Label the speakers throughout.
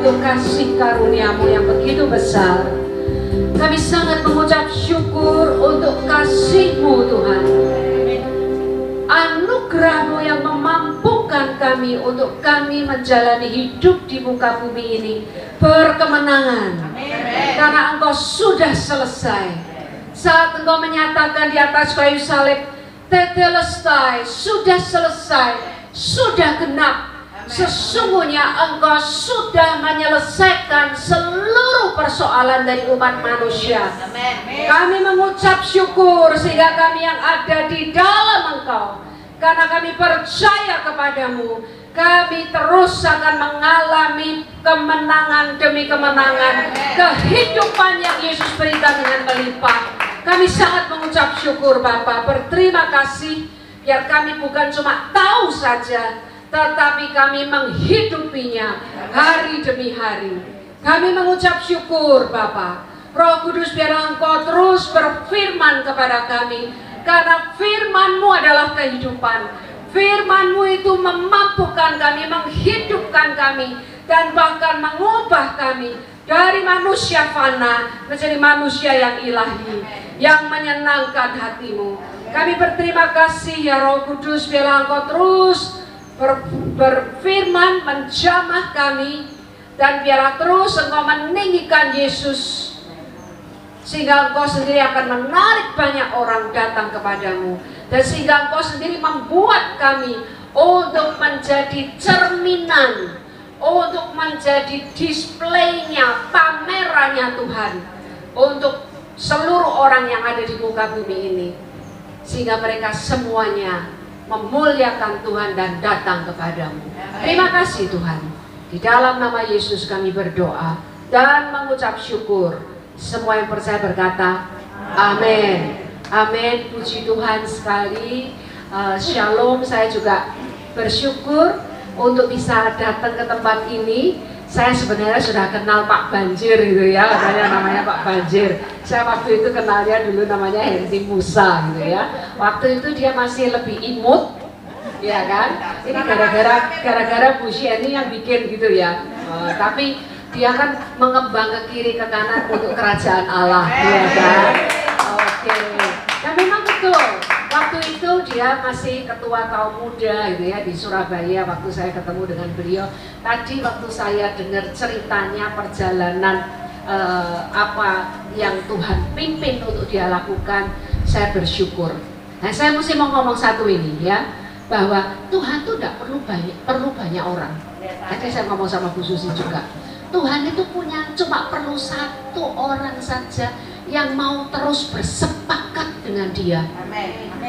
Speaker 1: untuk kasih karunia-Mu yang begitu besar. Kami sangat mengucap syukur untuk kasih-Mu Tuhan. Anugerah-Mu yang memampukan kami untuk kami menjalani hidup di muka bumi ini berkemenangan. Karena Engkau sudah selesai. Saat Engkau menyatakan di atas kayu salib, tetelestai, sudah selesai, sudah genap. Sesungguhnya Engkau sudah menyelesaikan seluruh persoalan dari umat manusia. Kami mengucap syukur sehingga kami yang ada di dalam Engkau, karena kami percaya kepadamu, kami terus akan mengalami kemenangan demi kemenangan, kehidupan yang Yesus berikan dengan melimpah. Kami sangat mengucap syukur Bapa, berterima kasih biar kami bukan cuma tahu saja, tetapi kami menghidupinya hari demi hari. Kami mengucap syukur Bapa. Roh Kudus, biar Engkau terus berfirman kepada kami, karena firman-Mu adalah kehidupan. Firman-Mu itu memampukan kami, menghidupkan kami, dan bahkan mengubah kami dari manusia fana menjadi manusia yang ilahi, yang menyenangkan hati-Mu. Kami berterima kasih ya Roh Kudus, biar Engkau terus berfirman, menjamah kami, dan biarlah terus Engkau meninggikan Yesus, sehingga Engkau sendiri akan menarik banyak orang datang kepadamu, dan sehingga Engkau sendiri membuat kami untuk menjadi cerminan, untuk menjadi displaynya, pamerannya Tuhan untuk seluruh orang yang ada di muka bumi ini, sehingga mereka semuanya memuliakan Tuhan dan datang kepadamu. Terima kasih Tuhan. Di dalam nama Yesus kami berdoa dan mengucap syukur. Semua yang percaya berkata amin. Amin. Puji Tuhan sekali. Shalom. Saya juga bersyukur untuk bisa datang ke tempat ini. Saya sebenarnya sudah kenal Pak Banjir gitu ya, katanya namanya Pak Banjir. Saya waktu itu kenalnya dulu namanya Henry Musa gitu ya. Waktu itu dia masih lebih imut, ya kan? Ini gara-gara Bu Sheni yang bikin gitu ya. Tapi dia kan mengembang ke kiri ke kanan untuk kerajaan Allah, ya kan? Oke. Nah memang betul. Waktu itu dia masih ketua kaum muda gitu ya di Surabaya. Waktu saya ketemu dengan beliau, tadi waktu saya dengar ceritanya perjalanan apa yang Tuhan pimpin untuk dia lakukan, saya bersyukur. Nah saya mesti mau ngomong satu ini ya, bahwa Tuhan tuh tidak perlu banyak orang. Tadi saya ngomong sama Bu Susi juga, Tuhan itu cuma perlu satu orang saja yang mau terus bersepakat dengan dia.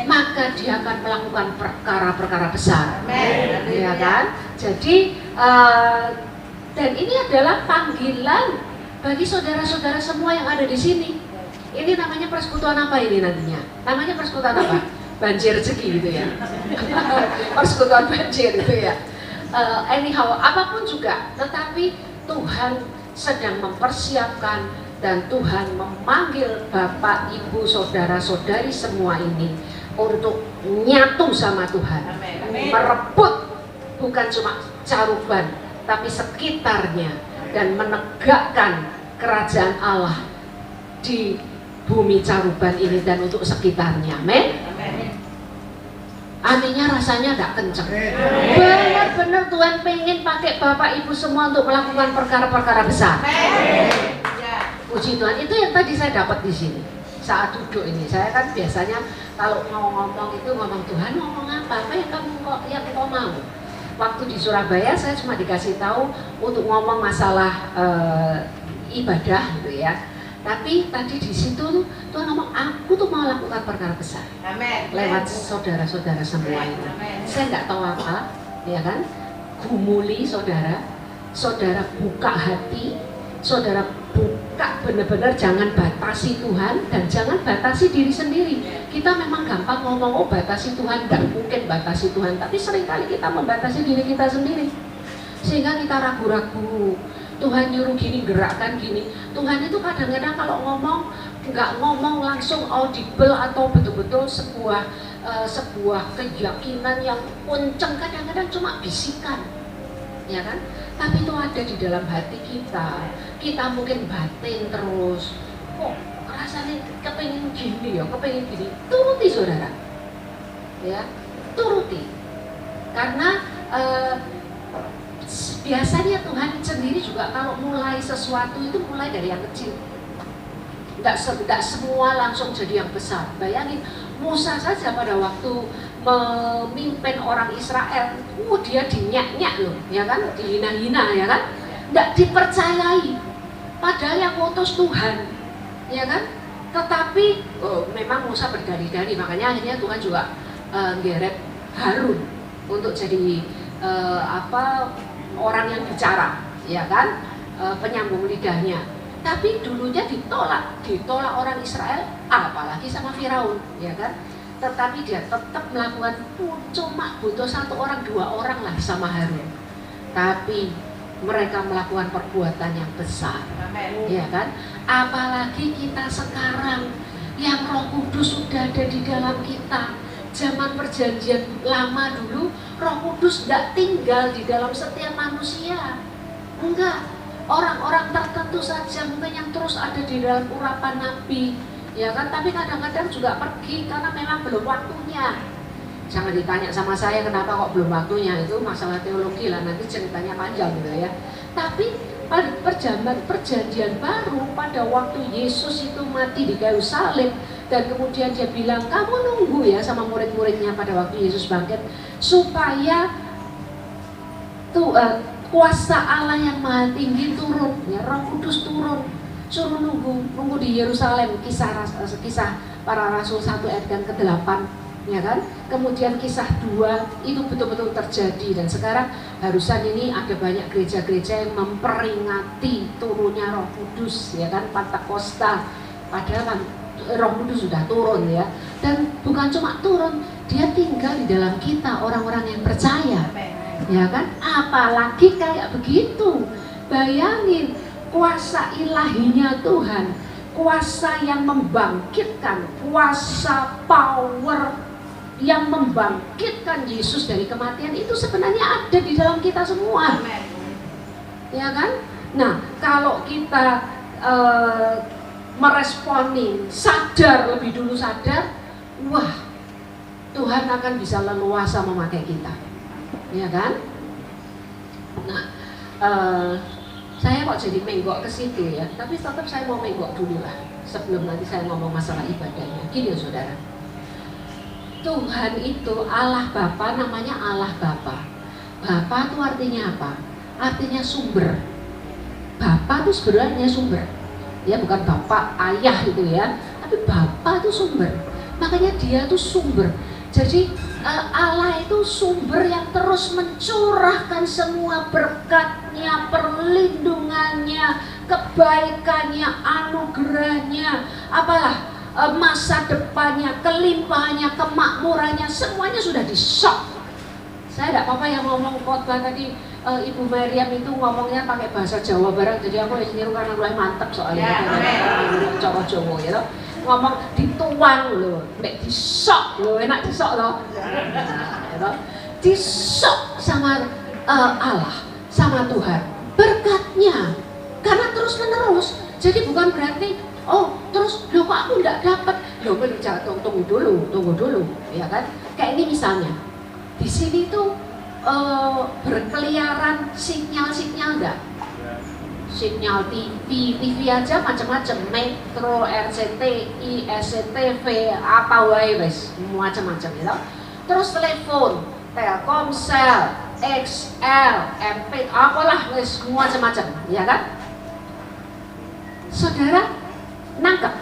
Speaker 1: Maka dia akan melakukan perkara-perkara besar. Ya kan? Jadi dan ini adalah panggilan bagi saudara-saudara semua yang ada di sini. Ini namanya persekutuan apa ini nantinya? Namanya persekutuan apa? Banjir rezeki gitu ya. Persekutuan banjir gitu ya. Anyhow, apapun juga, tetapi Tuhan sedang mempersiapkan dan Tuhan memanggil Bapak, Ibu, saudara-saudari semua ini untuk nyatu sama Tuhan. Merebut bukan cuma Caruban, tapi sekitarnya, dan menegakkan kerajaan Allah di bumi Caruban ini dan untuk sekitarnya. Amin. Aminnya rasanya gak kenceng. Benar-benar Tuhan pengen pakai Bapak Ibu semua untuk melakukan perkara-perkara besar. Puji Tuhan, itu yang tadi saya dapat di sini saat duduk ini. Saya kan biasanya kalau mau ngomong itu ngomong, Tuhan ngomong apa yang kau mau. Waktu di Surabaya saya cuma dikasih tahu untuk ngomong masalah ibadah gitu ya. Tapi tadi di situ Tuhan ngomong, aku tuh mau lakukan perkara besar. Amen. Lewat saudara-saudara semua ini. Saya nggak tahu apa, ya kan? Gumuli saudara buka hati, saudara buka benar-benar, jangan batasi Tuhan dan jangan batasi diri sendiri. Kita memang gampang ngomong, oh batasi Tuhan, nggak mungkin batasi Tuhan. Tapi seringkali kita membatasi diri kita sendiri, sehingga kita ragu-ragu. Tuhan nyuruh gini, gerakkan gini. Tuhan itu kadang-kadang kalau ngomong, nggak ngomong langsung audible atau betul-betul sebuah keyakinan yang kenceng, kadang-kadang cuma bisikan. ya kan? Tapi itu ada di dalam hati kita. Kita mungkin batin terus, kok rasanya kepengen gini ya, kepengen gini. Turuti saudara, ya, turuti. Karena biasanya Tuhan sendiri juga kalau mulai sesuatu itu mulai dari yang kecil. Tidak semua langsung jadi yang besar. Bayangin, Musa saja pada waktu memimpin orang Israel, dia dinyak-nyak loh, ya kan, dihina-hina, ya kan, tidak dipercayai. Padahal yang ngutus Tuhan, ya kan. Tetapi memang Musa berdali-dali, makanya akhirnya Tuhan juga geret Harun untuk jadi orang yang bicara, ya kan, penyambung lidahnya. Tapi dulunya ditolak orang Israel, apalagi sama Firaun, ya kan. Tetapi dia tetap melakukan, cuma butuh 1 orang 2 orang lah sama Harun. Tapi mereka melakukan perbuatan yang besar, ya kan. Apalagi kita sekarang yang Roh Kudus sudah ada di dalam kita. Zaman perjanjian lama dulu, Roh Kudus tidak tinggal di dalam setiap manusia, enggak. Orang-orang tertentu saja mungkin yang terus ada di dalam urapan Nabi, ya kan, tapi kadang-kadang juga pergi karena memang belum waktunya. Jangan ditanya sama saya kenapa kok belum waktunya, itu masalah teologi lah, nanti ceritanya panjang gitu ya. Tapi pada perjanjian baru, pada waktu Yesus itu mati di kayu salib, dan kemudian dia bilang, kamu nunggu ya sama murid-muridnya pada waktu Yesus bangkit, supaya kuasa Allah yang maha tinggi turun, ya, Roh Kudus turun, suruh nunggu di Yerusalem. Kisah para Rasul 1 ayat yang ke-8, ya kan. Kemudian kisah 2 itu betul-betul terjadi, dan sekarang harusan ini ada banyak gereja-gereja yang memperingati turunnya Roh Kudus, ya kan, Pentakosta. Padahal Roh Kudus sudah turun, ya, dan bukan cuma turun, dia tinggal di dalam kita, orang-orang yang percaya. Ya kan, apalagi kayak begitu. Bayangin kuasa ilahinya Tuhan, kuasa yang membangkitkan, kuasa power yang membangkitkan Yesus dari kematian itu sebenarnya ada di dalam kita semua. Ya kan? Nah, kalau kita meresponi, sadar, lebih dulu sadar, wah, Tuhan akan bisa leluasa memakai kita. Ya kan? Nah, saya kok jadi menggok ke situ ya, tapi tetap saya mau menggok dulu lah sebelum nanti saya ngomong masalah ibadahnya. Gini ya saudara, Tuhan itu Allah Bapa, namanya Allah Bapa. Bapa itu artinya apa? Artinya sumber. Bapa itu sebenarnya sumber, ya, bukan bapak ayah itu ya, tapi Bapa itu sumber. Makanya dia itu sumber. Jadi Allah itu sumber yang terus mencurahkan semua berkatnya, perlindungannya, kebaikannya, anugerahnya, apalah, masa depannya, kelimpahannya, kemakmurannya, semuanya sudah di-shock. Saya tidak apa-apa yang ngomong khotbah tadi, Ibu Maryam itu ngomongnya pakai bahasa Jawa barang, jadi aku niru karena mulai mantep soalnya, Jawa Jawa ya loh. Ngomong dituang loh, mek disok loh, enak disok loh, disok sama Allah, sama Tuhan, berkatnya, karena terus menerus. Jadi bukan berarti, oh terus loh kok aku nggak dapat, loh tunggu dulu, ya kan? Kayak ini misalnya, di sini tuh berkeliaran sinyal enggak? Sinyal TV aja macam-macam, Metro, RCTI, SCTV, apa wae wes, macam-macam ya. Terus telepon, Telkomsel, XL, MP, apalah wes, macam-macam, ya kan? Saudara nangkep?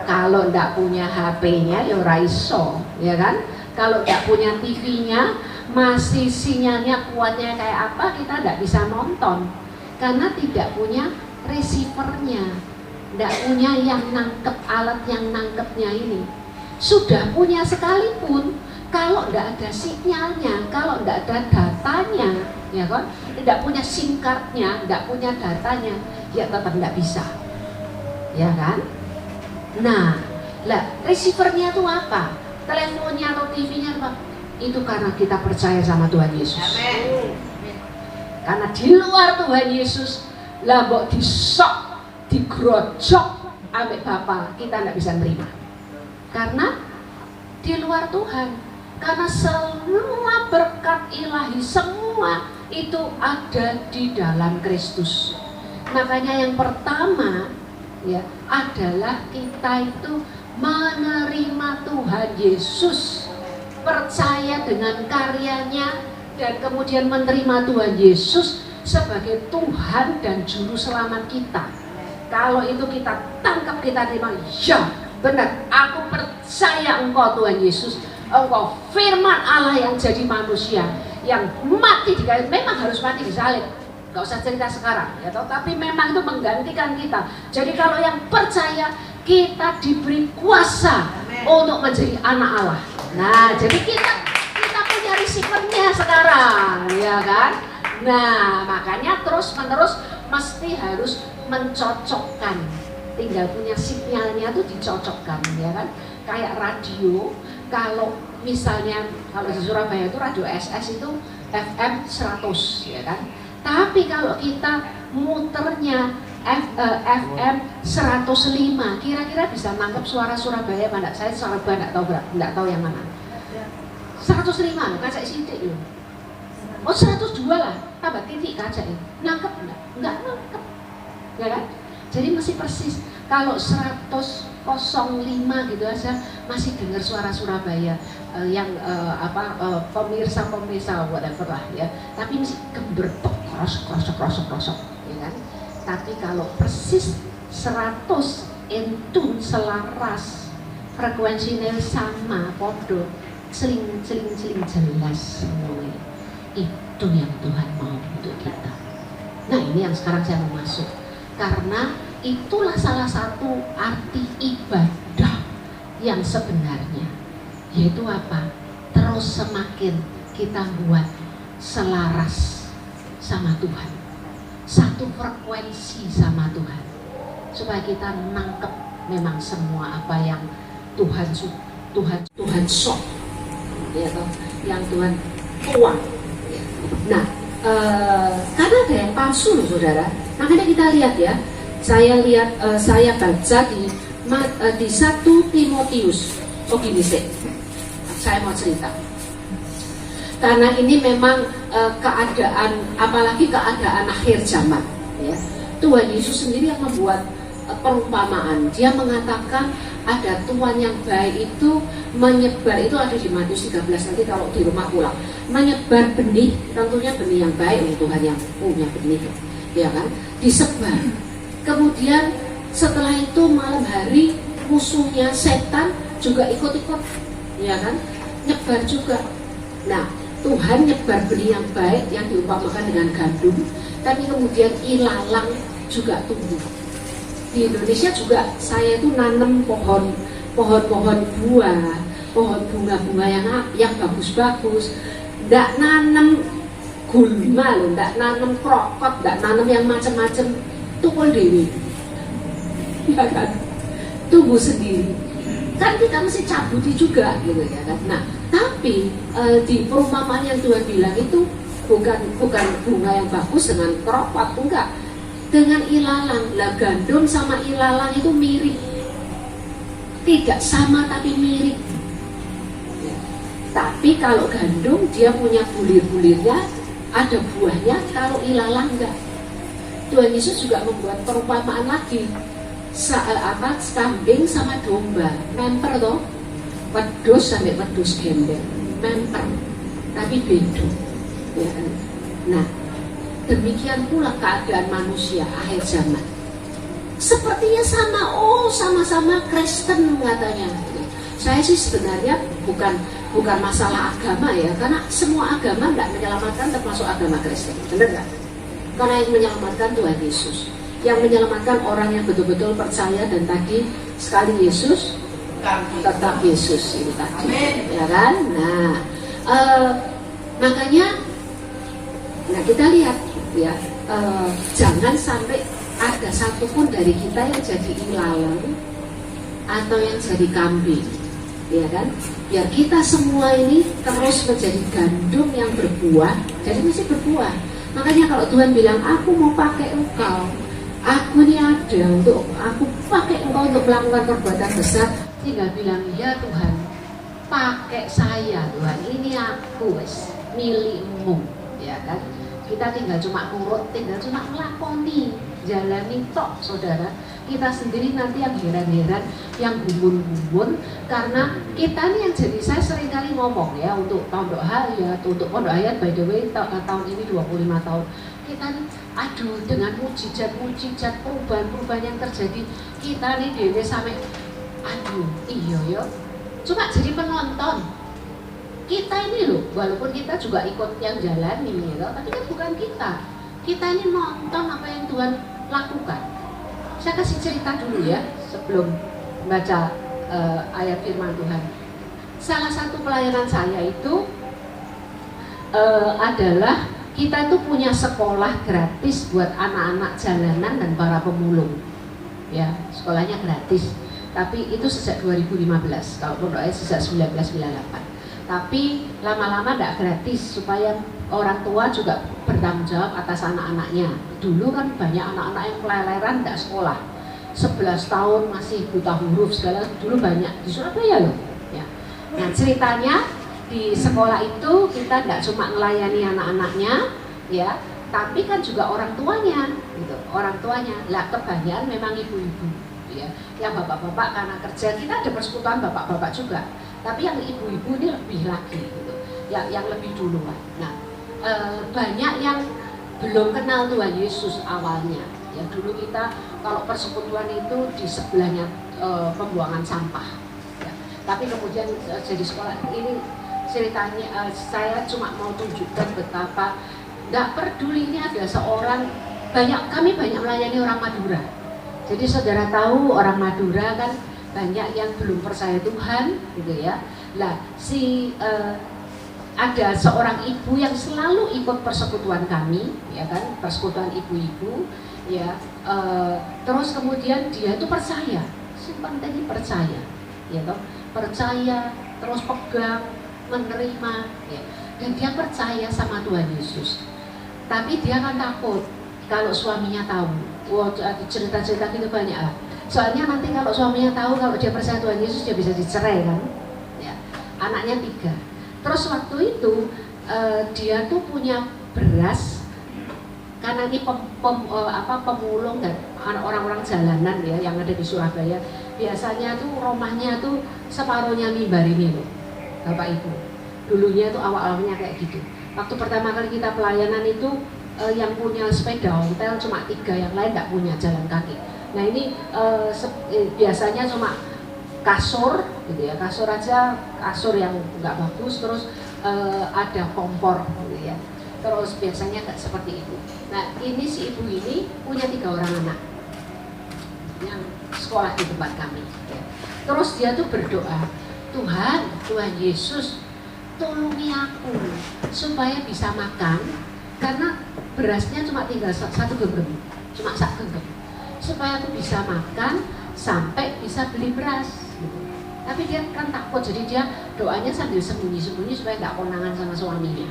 Speaker 1: Kalau ndak punya HP-nya ya ora iso, ya kan? Kalau ndak punya TV-nya, masih sinyalnya kuatnya kayak apa, kita tidak bisa nonton karena tidak punya receivernya, tidak punya yang nangkep, alat yang nangkepnya ini. Sudah punya sekalipun, kalau tidak ada sinyalnya, kalau tidak ada datanya, ya kan, tidak punya SIM cardnya, tidak punya datanya, ya tetap tidak bisa, ya kan. Nah, lah receivernya itu apa? Teleponnya atau TV-nya apa? itu karena kita percaya sama Tuhan Yesus. Karena di luar Tuhan Yesus lah mbok disok, digrojok ambek Bapa, kita tidak bisa nerima. Karena di luar Tuhan. Karena semua berkat ilahi, semua itu ada di dalam Kristus. Makanya yang pertama ya adalah kita itu menerima Tuhan Yesus, percaya dengan karyanya, dan kemudian menerima Tuhan Yesus sebagai Tuhan dan Juru Selamat kita. Kalau itu kita tangkap, kita terima, ya benar, aku percaya Engkau Tuhan Yesus, Engkau firman Allah yang jadi manusia, yang mati di kayu, memang harus mati di salib. Gak usah cerita sekarang, ya toh, tapi memang itu menggantikan kita. Jadi kalau yang percaya, kita diberi kuasa untuk menjadi anak Allah. Nah, jadi kita punya receivernya sekarang, ya kan? Nah, makanya terus menerus mesti harus mencocokkan. Tinggal punya sinyalnya tuh dicocokkan, ya kan? Kayak radio, kalau misalnya kalau di Surabaya itu radio SS itu FM 100, ya kan? Tapi kalau kita muternya FM 105, kira-kira bisa nangkep suara Surabaya apa enggak? Saya Surabaya enggak tahu yang mana. 105 loh, kaca sidik loh. Oh 102 lah, tambah titik kaca ini. Nangkep enggak? Enggak nangkep. Ya kan? Jadi masih persis. Kalau 105 gitu aja masih dengar suara Surabaya yang pemirsa whatever lah ya. Tapi masih gebertok, krosok, ya kan? Tapi kalau persis 100 entun selaras, frekuensinya sama, podo, seling jelas semuanya. Itu yang Tuhan mau untuk kita. Nah ini yang sekarang saya mau masuk, karena itulah salah satu arti ibadah yang sebenarnya, yaitu apa? Terus semakin kita buat selaras sama Tuhan, satu frekuensi sama Tuhan, supaya kita nangkep memang semua apa yang Tuhan sok, ya toh, yang Tuhan tuang. Nah, karena ada yang palsu loh saudara, makanya kita lihat ya. Saya baca di 1 Timotius. Oh gini sih, saya mau cerita. Karena ini memang keadaan, apalagi keadaan akhir zaman. Ya. Tuhan Yesus sendiri yang membuat perumpamaan. Dia mengatakan ada Tuhan yang baik itu menyebar, itu ada di Matius 13 nanti kalau di rumah pulang. Menyebar benih, tentunya benih yang baik, Tuhan yang punya benih, ya kan? Disebar. Kemudian setelah itu malam hari musuhnya setan juga ikut-ikut, ya kan, nyebar juga. Nah Tuhan nyebar benih yang baik yang diumpamakan dengan gandum, tapi kemudian ilalang juga tumbuh. Di Indonesia juga saya itu nanam pohon-pohon buah, pohon bunga-bunga yang bagus-bagus. Nggak nanam gulma loh, nggak nanam krokot, nggak nanam yang macam-macam. Tukul dewi, ya kan, tumbuh sendiri. Kan kita mesti cabuti juga, gitu ya kan. Nah, tapi di perumpamaan yang Tuhan bilang itu bukan bunga yang bagus dengan keropot, enggak, dengan ilalang. Lah gandum sama ilalang itu mirip, tidak sama tapi mirip. Ya. Tapi kalau gandum dia punya bulir-bulirnya, ada buahnya. Kalau ilalang enggak. Tuhan Yesus juga membuat perumpamaan lagi, kambing sama domba, memper toh, wedus sampai wedus gembel, memper, tapi beda. Ya. Nah, demikian pula keadaan manusia akhir zaman. Sepertinya sama-sama Kristen katanya. Saya sih sebenarnya bukan masalah agama ya, karena semua agama tidak menyelamatkan, termasuk agama Kristen, benar nggak? Karena yang menyelamatkan Tuhan Yesus, yang menyelamatkan orang yang betul-betul percaya, dan tadi sekali Yesus tetap Yesus itu tadi. Amen. Ya kan? Nah, makanya, nah kita lihat ya, jangan sampai ada satupun dari kita yang jadi ilalang atau yang jadi kambing. ya kan? Biar kita semua ini terus menjadi gandum yang berbuah, jadi mesti berbuah. Makanya kalau Tuhan bilang, aku mau pakai engkau, aku ini ada untuk aku pakai engkau untuk melakukan perbuatan besar, tinggal bilang, ya Tuhan, pakai saya Tuhan, ini aku wes milikmu, ya kan? Kita tinggal cuma nurut, tinggal cuma melakoni, jalani tok, saudara. Kita sendiri nanti yang heran-heran, yang gumun-gumun, karena kita nih yang jadi, saya seringkali ngomong ya, untuk Pondok Hayat, untuk Pondok Hayat by the way, tahun ini 25 tahun. Kita nih, aduh, dengan mujizat-mujizat, perubahan-perubahan yang terjadi, kita nih dewe sampai, aduh, iya ya, cuma jadi penonton. Kita ini loh, walaupun kita juga ikut yang jalani gitu, tapi kan bukan kita. Kita ini nonton apa yang Tuhan lakukan. Saya kasih cerita dulu ya, sebelum baca ayat firman Tuhan. Salah satu pelayanan saya itu adalah kita itu punya sekolah gratis buat anak-anak jalanan dan para pemulung. Ya, sekolahnya gratis. Tapi itu sejak 2015, kalau Pondok Ayat sejak 1998. Tapi lama-lama tidak gratis, supaya orang tua juga bertanggung jawab atas anak-anaknya. Dulu kan banyak anak-anak yang keleleran tidak sekolah, 11 tahun masih buta huruf segala, dulu banyak di Surabaya loh ya. Nah ceritanya di sekolah itu kita tidak cuma melayani anak-anaknya ya, tapi kan juga orang tuanya gitu. Orang tuanya lah kebanyakan memang ibu-ibu ya, yang bapak-bapak karena kerja, kita ada persekutuan bapak-bapak juga, tapi yang ibu-ibu ini lebih lagi gitu, yang lebih duluan. Nah banyak yang belum kenal Tuhan Yesus awalnya ya. Dulu kita kalau persekutuan itu di sebelahnya pembuangan sampah ya. Tapi kemudian jadi sekolah ini ceritanya, saya cuma mau tunjukkan betapa nggak peduli ini ada seorang, kami banyak melayani orang Madura. Jadi saudara tahu orang Madura kan banyak yang belum percaya Tuhan gitu ya. Lah ada seorang ibu yang selalu ikut persekutuan kami ya kan, persekutuan ibu-ibu ya. Terus kemudian dia itu percaya, simpan tadi percaya ya toh, percaya terus pegang menerima ya. Dan dia percaya sama Tuhan Yesus. Tapi dia kan takut kalau suaminya tahu. Wah, cerita-cerita gitu banyak lah. Soalnya nanti kalau suaminya tahu kalau dia percaya Tuhan Yesus, dia bisa dicerai kan ya. Anaknya 3. Terus waktu itu dia tuh punya beras, karena ini pemulung dan orang-orang jalanan ya yang ada di Surabaya. Biasanya tuh rumahnya tuh separuhnya mimbar ini loh Bapak Ibu. Dulunya tuh awal-awalnya kayak gitu. Waktu pertama kali kita pelayanan itu yang punya sepeda ontel cuma 3, yang lain nggak punya, jalan kaki. Nah ini biasanya cuma kasur gitu ya, kasur aja, kasur yang nggak bagus, terus ada kompor gitu ya. Terus biasanya nggak seperti itu. Nah ini si ibu ini punya 3 orang anak yang sekolah di tempat kami ya. Terus dia tuh berdoa, Tuhan Yesus tolongi aku supaya bisa makan, karena berasnya cuma tinggal 1 genggam, cuma 1 genggam, supaya aku bisa makan sampai bisa beli beras gitu. Tapi dia kan takut, jadi dia doanya sambil sembunyi-sembunyi supaya nggak konangan sama suaminya.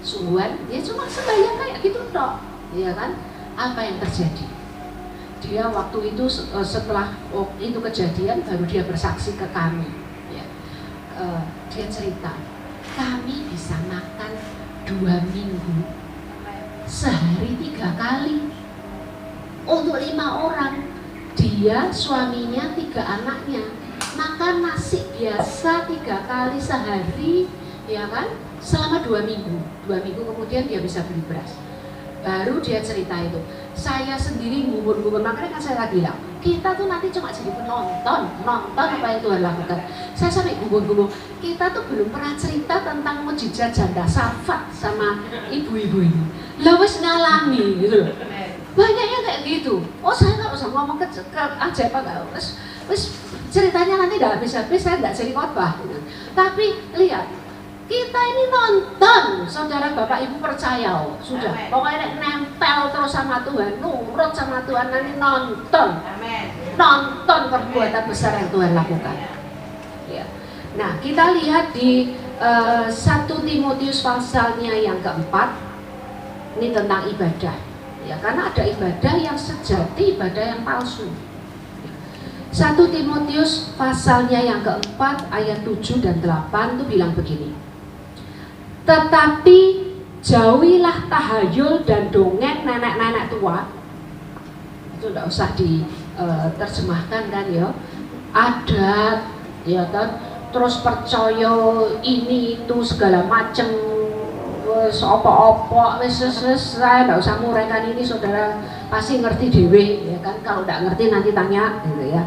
Speaker 1: Sungguhan dia cuma sembahyang kayak gitu toh, ya kan? Apa yang terjadi? Dia waktu itu setelah itu kejadian baru dia bersaksi ke kami ya. Dia cerita, kami bisa makan 2 minggu sehari 3 kali untuk 5 orang. Dia, suaminya, 3 anaknya makan nasi biasa 3 kali sehari ya kan, selama 2 minggu. 2 minggu kemudian dia bisa beli beras. Baru dia cerita itu, saya sendiri ngubur-ngubur. Makanya kan saya bilang, kita tuh nanti cuma jadi penonton, nonton apa yang Tuhan lakukan. Saya sampai ngubur-ngubur, kita tuh belum pernah cerita tentang mujizat janda Safat sama ibu-ibu ini. Lah wis ngalami gitu loh. Banyaknya kayak gitu. Oh saya nggak usah ngomong aja apa nggak, wis ceritanya nanti nggak habis-habis, saya nggak jadi khotbah gitu. Tapi lihat, kita ini nonton, saudara bapak ibu percaya, oh, sudah. Amen. Pokoknya nempel terus sama Tuhan, nurut sama Tuhan, nanti nonton. Amen. Nonton perbuatan besar yang Tuhan lakukan. Ya. Nah, kita lihat di 1 Timotius pasalnya yang keempat, ini tentang ibadah. Ya, karena ada ibadah yang sejati, ibadah yang palsu. 1 Timotius pasalnya yang keempat ayat 7 dan 8 itu bilang begini. Tetapi jauhilah tahayul dan dongeng nenek-nenek tua. Itu tidak usah diterjemahkan kan ya. Adat ya kan, terus percaya ini itu segala macam, wes apa-apa, wes saya nggak usah muraikan ini, saudara pasti ngerti dewe ya kan, kalau nggak ngerti nanti tanya gitu ya.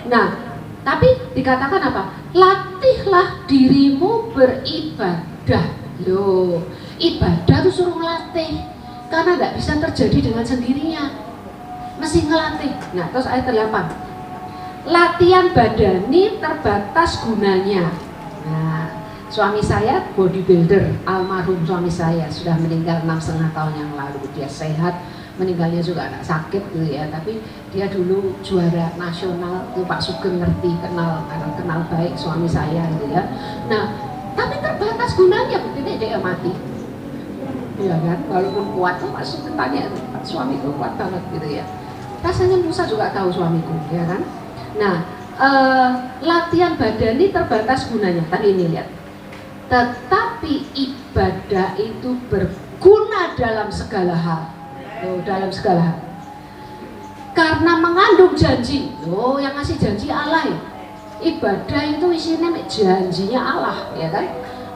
Speaker 1: Nah, tapi dikatakan apa? Latihlah dirimu beribadah. Loh, ibadah itu suruh ngelatih, karena nggak bisa terjadi dengan sendirinya, mesti ngelatih. Nah, terus ayat 8, latihan badani terbatas gunanya. Nah, suami saya bodybuilder, almarhum suami saya sudah meninggal 6,5 tahun yang lalu. Dia sehat, meninggalnya juga agak sakit gitu ya, tapi dia dulu juara nasional tuh, Pak Sugeng ngerti, kenal baik suami saya gitu ya. Nah, tapi terbatas gunanya, buktinya dia mati. Ya kan, walaupun kuat tuh Pak Sugeng tanya, suamiku kuat banget gitu ya. Rasanya Musa juga tahu suamiku, ya kan? Nah, latihan badani terbatas gunanya. Tadi ini lihat. Tetapi ibadah itu berguna dalam segala hal. Dalam segala hal. Karena mengandung janji. Yang ngasih janji Allah ya. Ibadah itu isinya janjinya Allah, ya kan?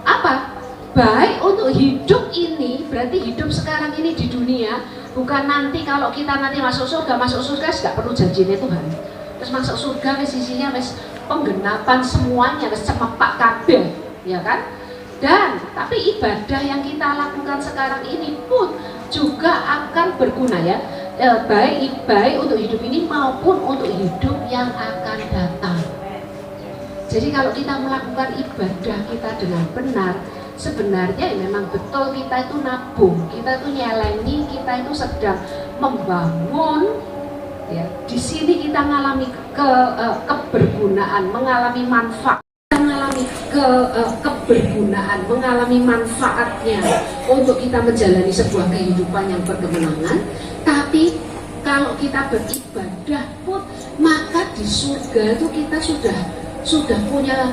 Speaker 1: Apa? Baik untuk hidup ini, berarti hidup sekarang ini di dunia, bukan nanti kalau kita nanti masuk surga nggak perlu janjinya Tuhan. Terus masuk surga wis isinya wis penggenapan semuanya, wis cemepak kabeh, ya kan? Dan tapi ibadah yang kita lakukan sekarang ini pun juga akan berguna ya, baik untuk hidup ini maupun untuk hidup yang akan datang. Jadi kalau kita melakukan ibadah kita dengan benar, sebenarnya ya memang betul kita itu nabung, kita itu nyelengi, kita itu sedang membangun. Ya, di sini kita mengalami kebergunaan, mengalami manfaat, kebergunaan, mengalami manfaatnya untuk kita menjalani sebuah kehidupan yang berkemenangan. Tapi kalau kita beribadah pun, maka di surga itu kita sudah punya,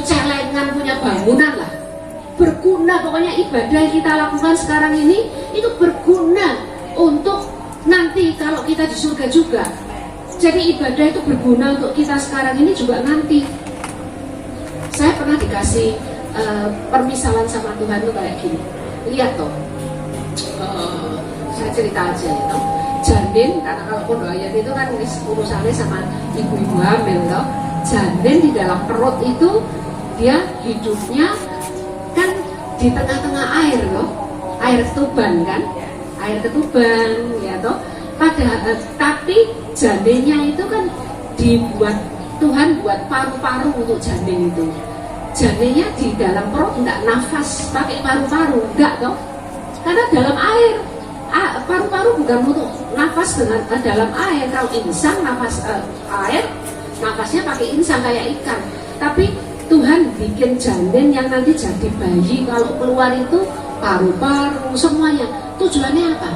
Speaker 1: celengan, punya bangunan lah. Berguna, pokoknya ibadah yang kita lakukan sekarang ini itu berguna untuk nanti kalau kita di surga juga. Jadi ibadah itu berguna untuk kita sekarang ini juga nanti. Saya pernah dikasih permisalan sama Tuhan tuh kayak gini. Lihat toh, saya cerita aja ya toh. Janin, karena kalau pondok ayat itu kan urusannya sama ibu-ibu hamil toh. Janin di dalam perut itu dia hidupnya kan di tengah-tengah air loh, air ketuban kan. Air ketuban ya toh, tapi janinnya itu kan dibuat Tuhan buat paru-paru untuk janin itu. Janinnya di dalam perut enggak nafas pakai paru-paru, enggak toh, karena dalam air. Paru-paru bukan untuk nafas dengan dalam air. Kalau insang nafas air, nafasnya pakai insang kayak ikan. Tapi Tuhan bikin janin yang nanti jadi bayi, kalau keluar itu paru-paru semuanya. Tujuannya apa?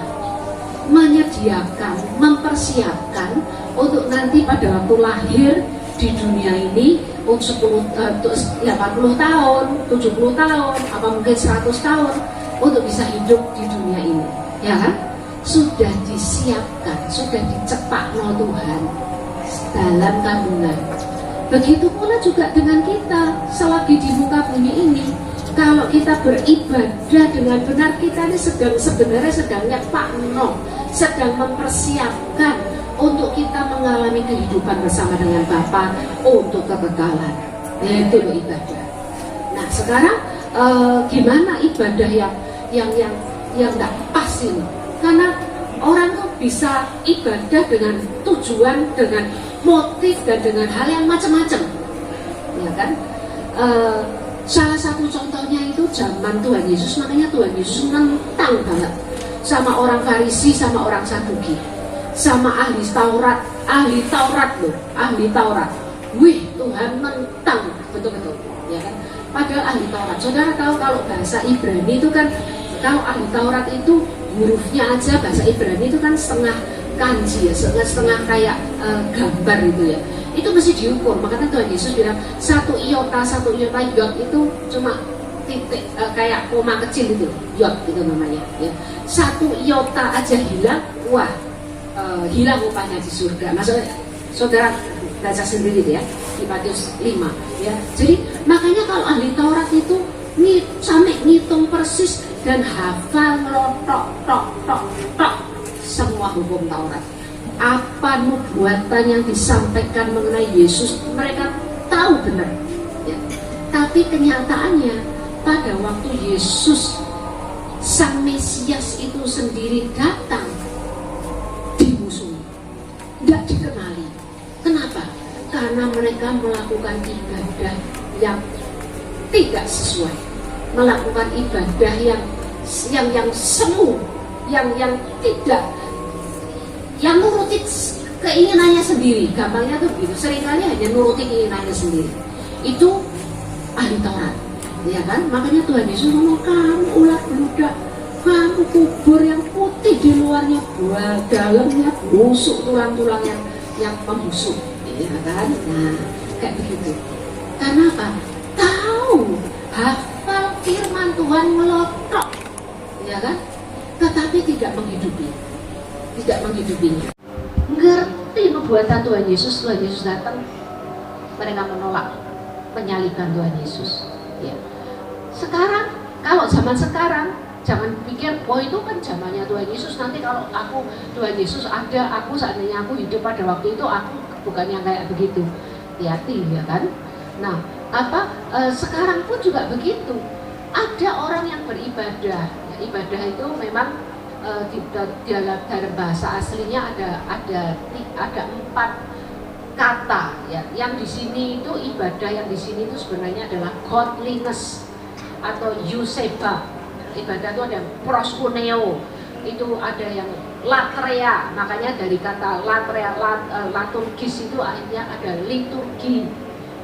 Speaker 1: Menyediakan, mempersiapkan untuk nanti pada waktu lahir di dunia ini untuk 80 tahun, 70 tahun, apa mungkin 100 tahun untuk bisa hidup di dunia ini, ya kan? Sudah disiapkan, sudah dicepak oleh Tuhan dalam kandungan. Begitu pula juga dengan kita selagi di muka bumi ini. Kalau kita beribadah dengan benar, kita ini sebenarnya sedang nyepakno, sedang mempersiapkan untuk kita mengalami kehidupan bersama dengan Bapa untuk kekekalan. Yaitu ibadah. Nah sekarang gimana ibadah yang nggak pas ini? Karena orang tuh bisa ibadah dengan tujuan, dengan motif dan dengan hal yang macam-macam, ya kan? Salah satu contohnya itu zaman Tuhan Yesus, makanya Tuhan Yesus nentang banget sama orang Farisi, sama orang Saduki, sama ahli Taurat loh, ahli Taurat. Wih, Tuhan nentang betul-betul, ya kan? Padahal ahli Taurat, saudara tahu kalau bahasa Ibrani itu kan, kalau ahli Taurat itu hurufnya aja bahasa Ibrani itu kan setengah kanji ya, setengah kayak gambar gitu ya. Itu mesti diukur. Makanya Tuhan Yesus bilang satu iota yod itu cuma titik kayak koma kecil gitu, yod itu namanya. Ya. Satu iota aja hilang, wah hilang upahnya di surga. Maksudnya saudara baca sendiri ya di Matius 5 ya. Jadi makanya kalau ahli Taurat itu sampai ngitung persis dan hafal tok semua hukum Taurat. Apa nubuatan yang disampaikan mengenai Yesus mereka tahu benar ya. Tapi kenyataannya pada waktu Yesus Sang Mesias itu sendiri datang, dimusuhi, tidak dikenali. Kenapa? Karena mereka melakukan ibadah yang tidak sesuai, melakukan ibadah yang semu, yang tidak, yang nuruti keinginannya sendiri. Gampangnya tuh gitu, seringkali hanya nuruti keinginannya sendiri. Itu ahli Taurat, ya kan? Makanya Tuhan Yesus ngomong, kamu ulat buludak, kamu kubur yang putih di luarnya, dalamnya busuk, tulang-tulang yang membusuk, ya kan? Nah, kayak begitu. Karena apa? Tahu, hafal firman Tuhan melotok, ya kan? Tetapi tidak menghidupinya. Ngerti nubuatan Tuhan Yesus datang, mereka menolak penyaliban Tuhan Yesus. Ya. Sekarang, kalau zaman sekarang, jangan pikir, oh itu kan zamannya Tuhan Yesus. Nanti kalau Tuhan Yesus ada, seandainya aku hidup pada waktu itu, aku bukan yang kayak begitu. Hati-hati, ya kan? Nah, sekarang pun juga begitu. Ada orang yang beribadah. Ya, ibadah itu memang dalam bahasa aslinya ada 4 kata ya. Yang di sini itu ibadah, yang di sini itu sebenarnya adalah godliness atau euseba. Ibadah itu ada proskuneo, itu ada yang latria, makanya dari kata latria, liturgis itu akhirnya ada liturgi,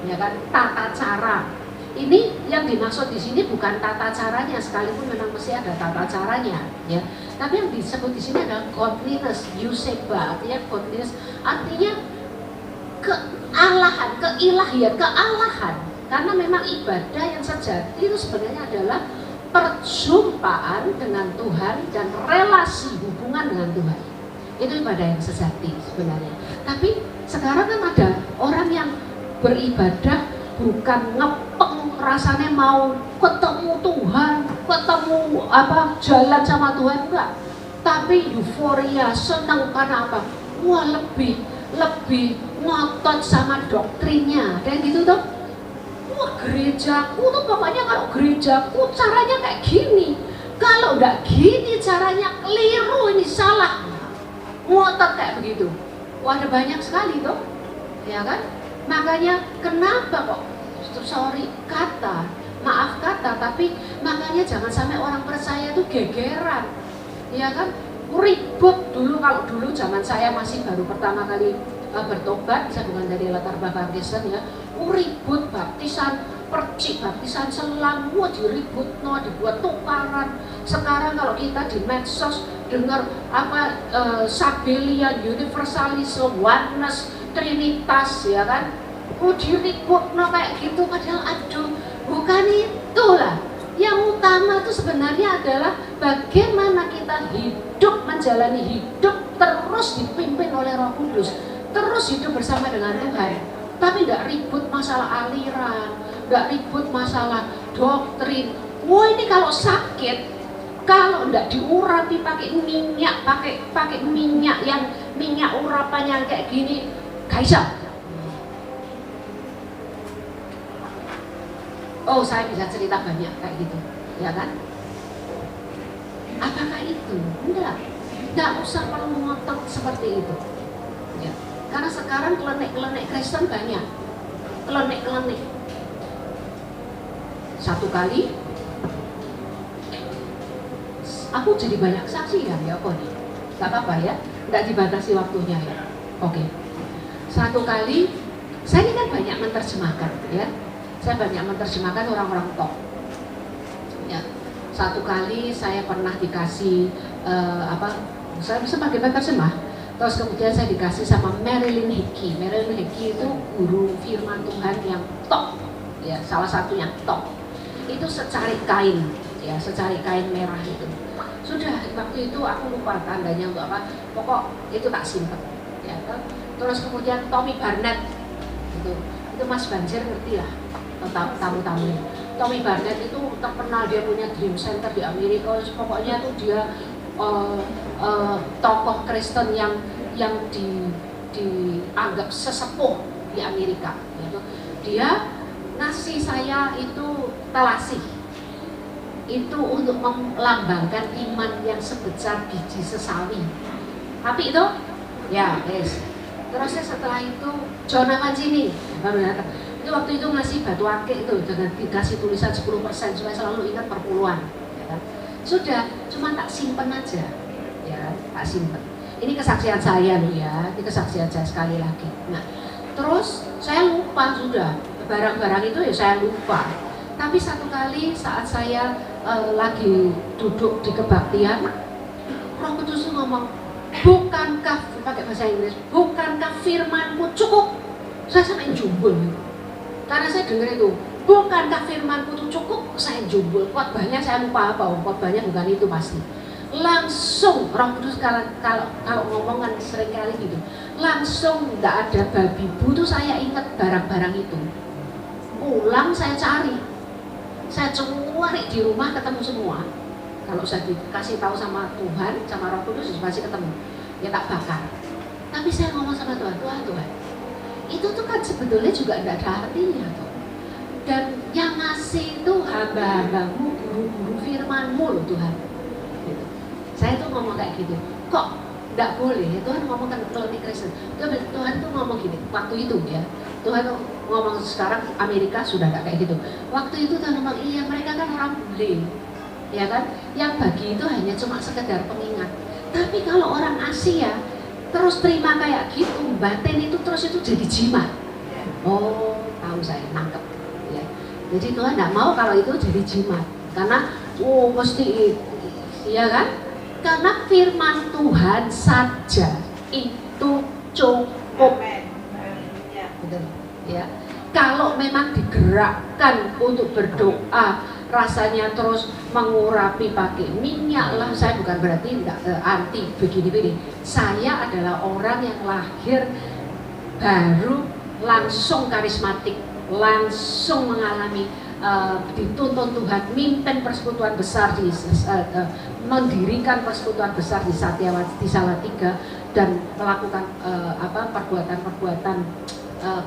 Speaker 1: ya kan, tata cara. Ini yang dimaksud di sini bukan tata caranya, sekalipun memang mesti ada tata caranya, ya. Tapi yang disebut di sini adalah godliness, euseba, artinya godliness, artinya kealahan, keilahian, kealahan. Karena memang ibadah yang sejati itu sebenarnya adalah perjumpaan dengan Tuhan dan relasi hubungan dengan Tuhan. Itu ibadah yang sejati sebenarnya. Tapi sekarang kan ada orang yang beribadah bukan ngepeng, rasanya mau ketemu Tuhan, ketemu jalan sama Tuhan, enggak. Tapi euforia, senang karena apa? Wah, lebih ngotot sama doktrinnya, kayak gitu tuh. Wah, gerejaku tuh pokoknya kalau gerejaku caranya kayak gini, kalau enggak gini caranya keliru, ini salah, ngotot kayak begitu. Wah, ada banyak sekali tuh, ya kan? Makanya kenapa kok maaf kata, tapi makanya jangan sampai orang percaya itu gegeran, ya kan? Ribut dulu, kalau dulu zaman saya masih baru pertama kali bertobat, saya bukan dari latar belakang Kristen ya, ribut baptisan percik, baptisan selam, diribut, dibuat tukaran. Sekarang kalau kita di medsos dengar Sabellian, Universalism, Oneness, Trinitas, ya kan? Diribut kayak gitu, padahal aduh, bukan itulah. Yang utama itu sebenarnya adalah bagaimana kita hidup, menjalani hidup terus dipimpin oleh Roh Kudus, terus hidup bersama dengan Tuhan. Tapi nggak ribut masalah aliran, nggak ribut masalah doktrin. Wah, ini kalau sakit, kalau nggak diurapi pakai minyak, pakai minyak yang minyak urapannya kayak gini, Kaisa. Oh, saya bisa cerita banyak kayak gitu, ya kan? Apakah itu? Enggak usah perlu ngotot seperti itu. Ya. Karena sekarang klenik-klenik Kristen banyak, klenik-klenik. Satu kali, aku jadi banyak saksi ya kok nih. Gak apa-apa ya, nggak dibatasi waktunya ya. Oke. Satu kali, saya ini kan banyak menerjemahkan ya. Saya banyak menerjemahkan orang-orang top. Ya, satu kali saya pernah dikasih saya sebagai penerjemah. Terus kemudian saya dikasih sama Marilyn Hickey. Marilyn Hickey itu guru firman Tuhan yang top, ya salah satu yang top. Itu secari kain, ya secari kain merah itu. Sudah waktu itu aku lupa tandanya untuk apa. Pokok itu tak simpen. Ya, terus kemudian Tommy Barnett itu Mas Banjir ngerti lah tamu-tamu. Tommy Barnett itu terkenal, dia punya Dream Center di Amerika. Pokoknya itu dia tokoh Kristen yang dianggap sesepuh di Amerika. Gitu. Dia ngasih saya itu telasih itu untuk melambangkan iman yang sebesar biji sesawi. Tapi itu ya guys. Terusnya setelah itu Jonah Mancini baru datang. Itu waktu itu ngasih batu akik itu dengan dikasih tulisan 10% supaya selalu ingat perpuluhan. Ya kan? Sudah, cuma tak simpen aja. Ya, tak simpen. Ini kesaksian saya loh ya, ini kesaksian saya sekali lagi. Nah, terus saya lupa sudah barang-barang itu ya saya lupa. Tapi satu kali saat saya lagi duduk di kebaktian, Roh Kudus ngomong, bukankah, pakai bahasa Inggris, bukankah firmanku cukup? Saya sampai jumbul. Karena saya dengar itu, bukankah firmanku itu cukup? Saya jumbul. Khotbahnya saya lupa apa, khotbahnya bukan itu pasti. Langsung Roh Kudus kalau ngomong kan sering kali gitu, langsung nggak ada babi bu tuh saya ingat barang-barang itu. Pulang saya cari di rumah ketemu semua. Kalau saya dikasih tahu sama Tuhan, sama Roh Kudus pasti ketemu. Ya tak bakar. Tapi saya ngomong sama Tuhan, Tuhan, itu tuh kan sebetulnya juga tidak ada artinya tuh. Dan yang ngasih itu hamba-hambamu, guru-guru firmanmu loh Tuhan. Gitu. Saya tuh ngomong kayak gitu, kok tidak boleh? Tuhan ngomong kan kalau di Kristen, Tuhan tuh ngomong gini, waktu itu ya, Tuhan ngomong sekarang Amerika sudah nggak kayak gitu. Waktu itu Tuhan ngomong, iya mereka kan orang bule, ya kan? Yang bagi itu hanya cuma sekedar pengingat. Tapi kalau orang Asia terus terima kayak gitu, batin itu terus itu jadi jimat. Oh, tahu saya, nangkep. Ya. Jadi Tuhan nggak mau kalau itu jadi jimat, karena mesti, ya kan? Karena firman Tuhan saja itu cukup. Betul, ya. Kalau memang digerakkan untuk berdoa, rasanya terus mengurapi pakai minyak lah. Saya bukan berarti anti begini-begini. Saya adalah orang yang lahir baru langsung karismatik, langsung mengalami dituntun Tuhan, mimpin persekutuan besar mendirikan persekutuan besar di Salatiga dan melakukan perbuatan-perbuatan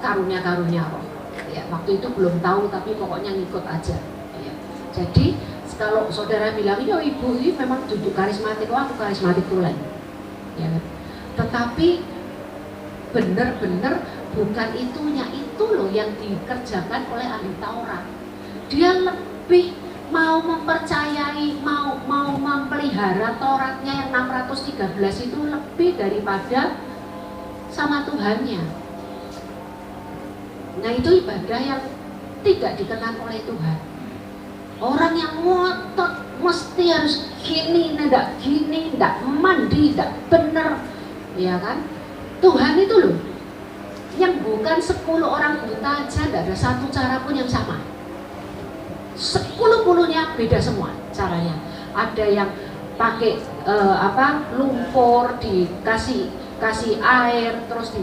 Speaker 1: karunia-karunia roh. Ya, waktu itu belum tahu tapi pokoknya ngikut aja. Ya. Jadi kalau saudara bilang, ya ibu ini memang duduk karismatik, aku karismatik tulen. Ya. Tetapi benar-benar bukan itunya, itu loh yang dikerjakan oleh ahli Taurat. Dia lebih mau mempercayai, mau memelihara Tauratnya yang 613 itu lebih daripada sama Tuhannya. Nah itu ibadah yang tidak dikenal oleh Tuhan. Orang yang ngotot mesti harus gini, tidak mandi, tidak benar, ya kan? Tuhan itu loh, yang bukan 10 orang buta aja, tidak ada satu cara pun yang sama. 10-10-nya beda semua caranya. Ada yang pakai lumpur dikasih air terus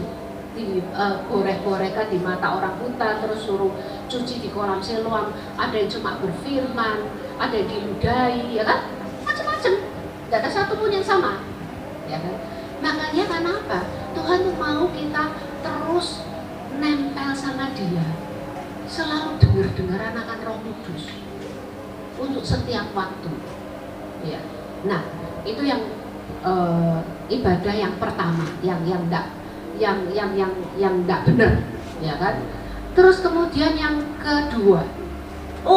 Speaker 1: digoreh-gorehkan di mata orang buta, terus suruh cuci di kolam Siloam. Ada yang cuma berfirman, ada yang diludahi, ya kan? Macam-macam. Tidak ada satu pun yang sama, ya kan? Makanya kenapa Tuhan tuh mau kita terus nempel sama Dia, selalu dengar akan Roh Kudus untuk setiap waktu. Ya. Nah, itu yang ibadah yang pertama, yang enggak benar, ya kan? Terus kemudian yang kedua,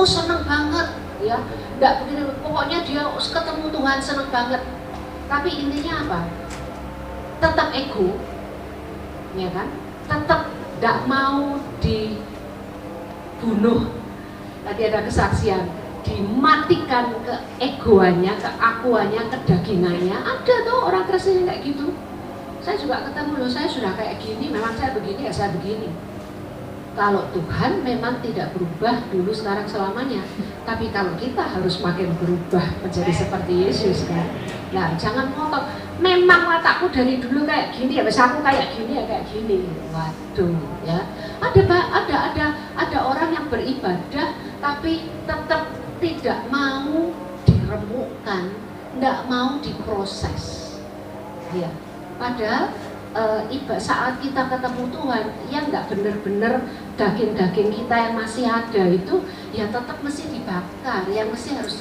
Speaker 1: senang banget, ya, enggak begini, pokoknya dia ketemu Tuhan senang banget. Tapi intinya apa? Tetap ego, ya kan? Tetap enggak mau bunuh. Tadi ada kesaksian, dimatikan keegoannya, keakuannya, kedagingannya. Ada tuh orang Kristen yang kayak gitu. Saya juga ketemu loh, saya sudah kayak gini, memang saya begini ya saya begini. Kalau Tuhan memang tidak berubah dulu, sekarang, selamanya. Tapi kalau kita harus makin berubah menjadi seperti Yesus kan. Nah, jangan ngotot. Memang watakku dari dulu kayak gini ya, aku kayak gini ya kayak gini. Waduh, ya. Ada orang yang beribadah tapi tetap tidak mau diremukkan, tidak mau diproses. Ya. Padahal saat kita ketemu Tuhan, yang nggak benar-benar daging-daging kita yang masih ada itu ya tetap mesti dibakar, yang mesti harus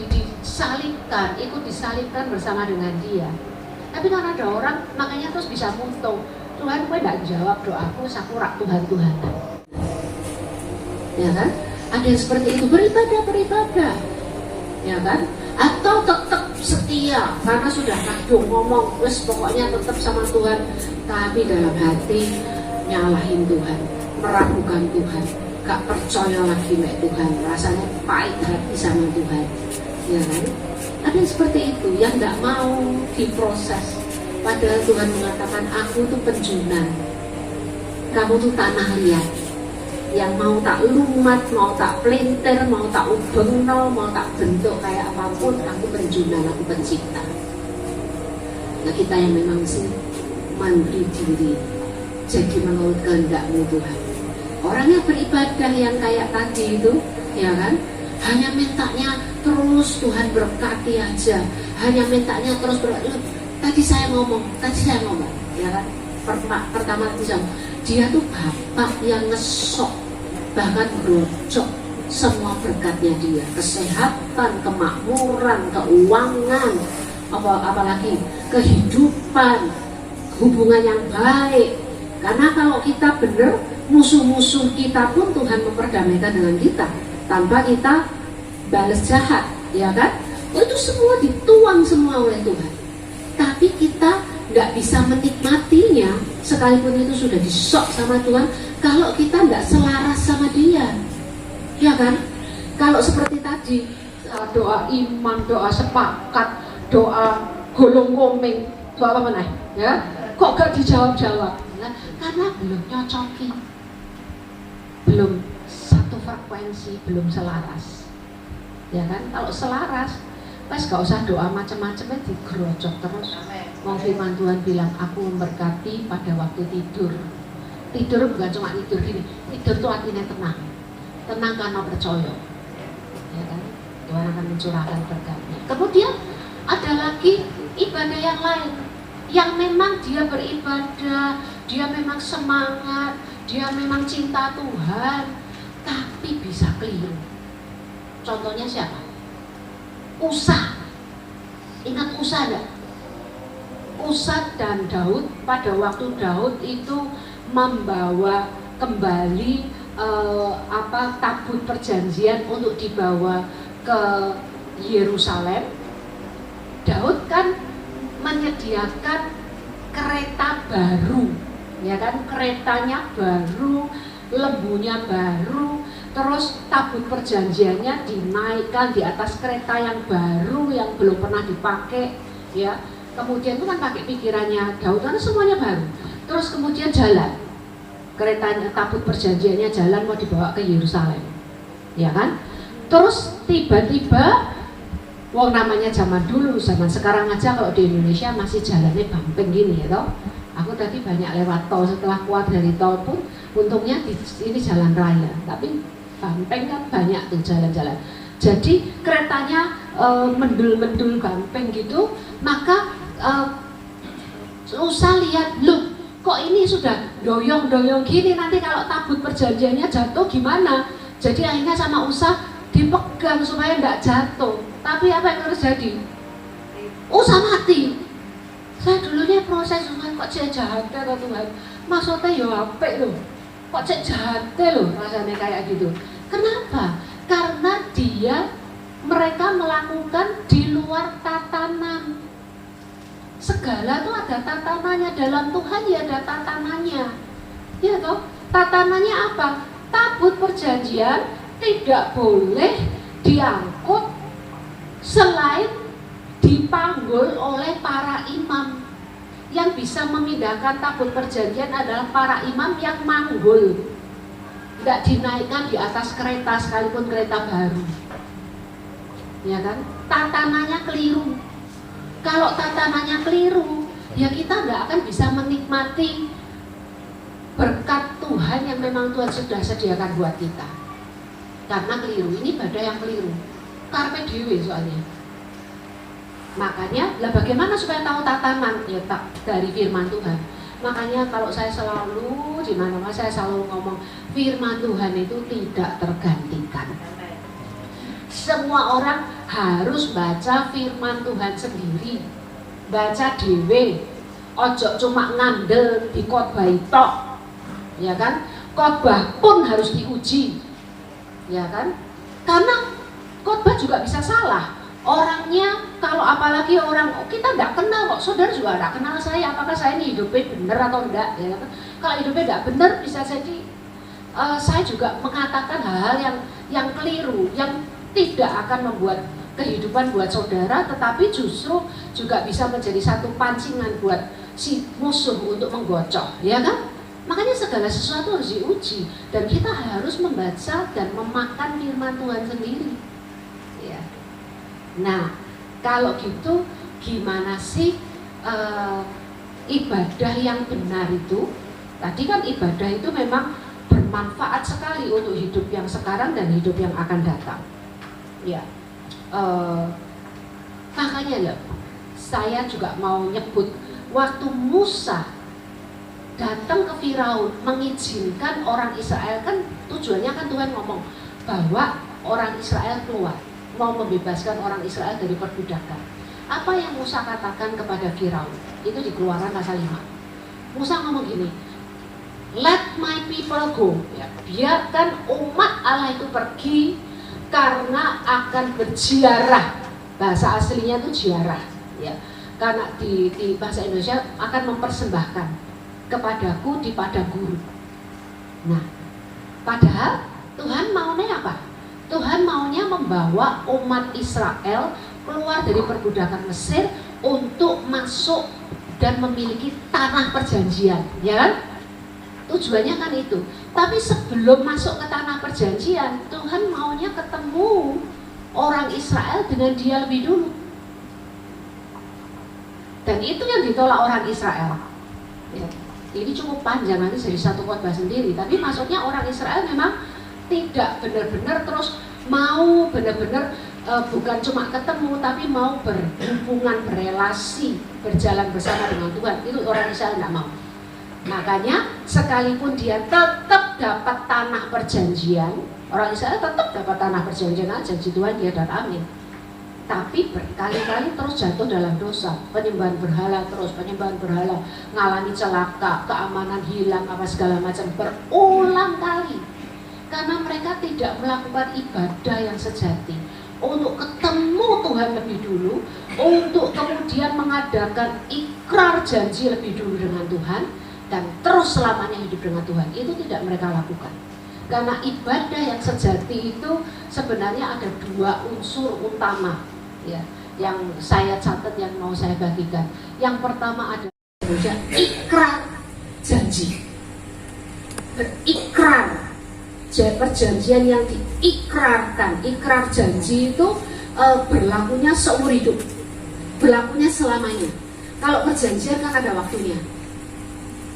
Speaker 1: disalibkan, ikut disalibkan bersama dengan Dia. Tapi kan ada orang makanya terus bisa mutung, Tuhan gue nggak jawab doaku, aku rak Tuhan-Tuhanan. Ya kan? Ada yang seperti itu, beribadah, ya kan? Atau tetap setia karena sudah kadung ngomong terus pokoknya tetap sama Tuhan, tapi dalam hati nyalahin Tuhan, meragukan Tuhan, gak percaya lagi sama Tuhan, rasanya pahit hati sama Tuhan, ya kan? Ada yang seperti itu yang gak mau diproses, padahal Tuhan mengatakan aku tuh penjunan, kamu tuh tanah liat, yang mau tak lumat, mau tak pelintir, mau tak ubengno, mau tak bentuk kayak apapun, aku penjunan, aku pencipta. Nah kita yang memang mesti mandiri diri, jadi menurut kehendak-Mu Tuhan. Orang yang beribadah yang kayak tadi itu, ya kan, hanya mintanya terus Tuhan berkati aja, hanya mintanya terus Tadi saya ngomong, ya kan, pertama dia tuh bapak yang ngesok, bahkan berocok semua berkatnya dia, kesehatan, kemakmuran, keuangan, apalagi kehidupan, hubungan yang baik. Karena kalau kita benar, musuh-musuh kita pun Tuhan memperdamaikan dengan kita tanpa kita balas jahat, ya kan? Itu semua dituang semua oleh Tuhan. Tapi kita nggak bisa menikmatinya, sekalipun itu sudah disok sama Tuhan, kalau kita nggak selaras sama Dia, ya kan? Kalau seperti tadi doa iman, doa sepakat, doa golong koming, doa apa mana? Ya, kok gak dijawab-jawab? Nah, karena belum nyocoki, belum satu frekuensi, belum selaras, ya kan? Kalau selaras, pas gak usah doa macam-macamnya digerocok terus. Mau firman Tuhan bilang, aku memberkati pada waktu tidur. Tidur bukan cuma tidur gini, tidur tuh artinya tenang. Tenang karena percaya, ya kan? Tuhan akan mencurahkan berkatnya. Kemudian ada lagi ibadah yang lain, yang memang dia beribadah, dia memang semangat, dia memang cinta Tuhan, tapi bisa keliru. Contohnya siapa? Usa. Ingat Usa enggak? Usa dan Daud, pada waktu Daud itu membawa kembali tabut perjanjian untuk dibawa ke Yerusalem. Daud kan menyediakan kereta baru, ya kan? Keretanya baru, lembunya baru, terus tabut perjanjiannya dinaikkan di atas kereta yang baru yang belum pernah dipakai, ya. Kemudian itu kan pakai pikirannya Daud, karena semuanya baru. Terus kemudian jalan, keretanya, tabut perjanjiannya jalan mau dibawa ke Yerusalem, ya kan? Terus tiba-tiba, namanya zaman dulu, zaman sekarang aja kalau di Indonesia masih jalannya bumping gini ya toh. Aku tadi banyak lewat tol, setelah keluar dari tol pun untungnya ini jalan raya, tapi bumping kan banyak tuh jalan-jalan. Jadi keretanya mendul-mendul bumping gitu, maka Usa lihat, loh kok ini sudah doyong-doyong gini, nanti kalau tabut perjanjiannya jatuh gimana? Jadi akhirnya sama Usa dipegang supaya tidak jatuh. Tapi apa yang terjadi? Usa mati. Saya dulunya proses Tuhan, kok cek jahat ya Tuhan, maksudnya ya apik loh, kok cek jahat loh rasanya kayak gitu. Kenapa? Karena mereka melakukan di luar tatanan. Segala tuh ada tatanannya, dalam Tuhan ya ada tatanannya, ya toh. Tatanannya apa? tabut perjanjian tidak boleh diangkut selain dipanggul oleh para imam. Yang bisa memindahkan tabut perjanjian adalah para imam yang manggul. Tidak dinaikkan di atas kereta sekalipun kereta baru. Ya kan? Tatanannya keliru. Kalau tatanannya keliru, ya kita nggak akan bisa menikmati berkat Tuhan yang memang Tuhan sudah sediakan buat kita. Karena keliru, ini ibadah yang keliru. Karpe dewe soalnya. Makanya, lah bagaimana supaya tahu tatanan? Ya tak dari firman Tuhan. Makanya kalau saya selalu di mana-mana saya selalu ngomong firman Tuhan itu tidak tergantikan. Semua orang harus baca firman Tuhan sendiri, baca dewe, ojo cuma ngandel di khotbah tok, ya kan? Khotbah pun harus diuji, ya kan? Karena khotbah juga bisa salah. Orangnya, kalau apalagi orang kita nggak kenal kok, saudara juga nggak kenal saya, apakah saya ini hidupnya benar atau enggak, ya kan? Kalau hidupnya nggak benar bisa jadi saya juga mengatakan hal-hal yang keliru, yang tidak akan membuat kehidupan buat saudara, tetapi justru juga bisa menjadi satu pancingan buat si musuh untuk menggocok, ya kan? Makanya segala sesuatu harus diuji dan kita harus membaca dan memakan firman Tuhan sendiri. Ya. Nah, kalau gitu gimana sih ibadah yang benar itu? Tadi kan ibadah itu memang bermanfaat sekali untuk hidup yang sekarang dan hidup yang akan datang. Ya, makanya ya, saya juga mau nyebut waktu Musa datang ke Firaun mengizinkan orang Israel, kan tujuannya kan Tuhan ngomong bahwa orang Israel keluar, mau membebaskan orang Israel dari perbudakan. Apa yang Musa katakan kepada Firaun? Itu di Keluaran pasal 5. Musa ngomong gini, let my people go, ya, biarkan umat Allah itu pergi karena akan berziarah. Bahasa aslinya itu ziarah, ya. Karena di bahasa Indonesia akan mempersembahkan kepadaku di padang gurun. Nah, padahal Tuhan maunya apa? Tuhan maunya membawa umat Israel keluar dari perbudakan Mesir untuk masuk dan memiliki tanah perjanjian, ya kan? Tujuannya kan itu. Tapi sebelum masuk ke tanah perjanjian, Tuhan maunya ketemu orang Israel dengan dia lebih dulu. Dan itu yang ditolak orang Israel. Ya. Ini cukup panjang, nanti jadi satu khotbah sendiri. Tapi maksudnya orang Israel memang tidak benar-benar terus mau benar-benar bukan cuma ketemu, tapi mau berhubungan, berelasi, berjalan bersama dengan Tuhan. Itu orang Israel tidak mau. Makanya sekalipun dia tetap dapat tanah perjanjian, orang Israel tetap dapat tanah perjanjian aja, janji Tuhan dia dan amin. Tapi berkali-kali terus jatuh dalam dosa, penyembahan berhala terus, penyembahan berhala, ngalami celaka, keamanan hilang, apa segala macam, berulang kali. Karena mereka tidak melakukan ibadah yang sejati, untuk ketemu Tuhan lebih dulu, untuk kemudian mengadakan ikrar janji lebih dulu dengan Tuhan, dan terus selamanya hidup dengan Tuhan. Itu tidak mereka lakukan. Karena ibadah yang sejati itu sebenarnya ada dua unsur utama, ya, yang saya catat, yang mau saya bagikan. Yang pertama adalah ikrar janji. Berikrar, perjanjian yang diikrarkan. Ikrar janji itu berlakunya seumur hidup, berlakunya selamanya. Kalau perjanjian kan ada waktunya.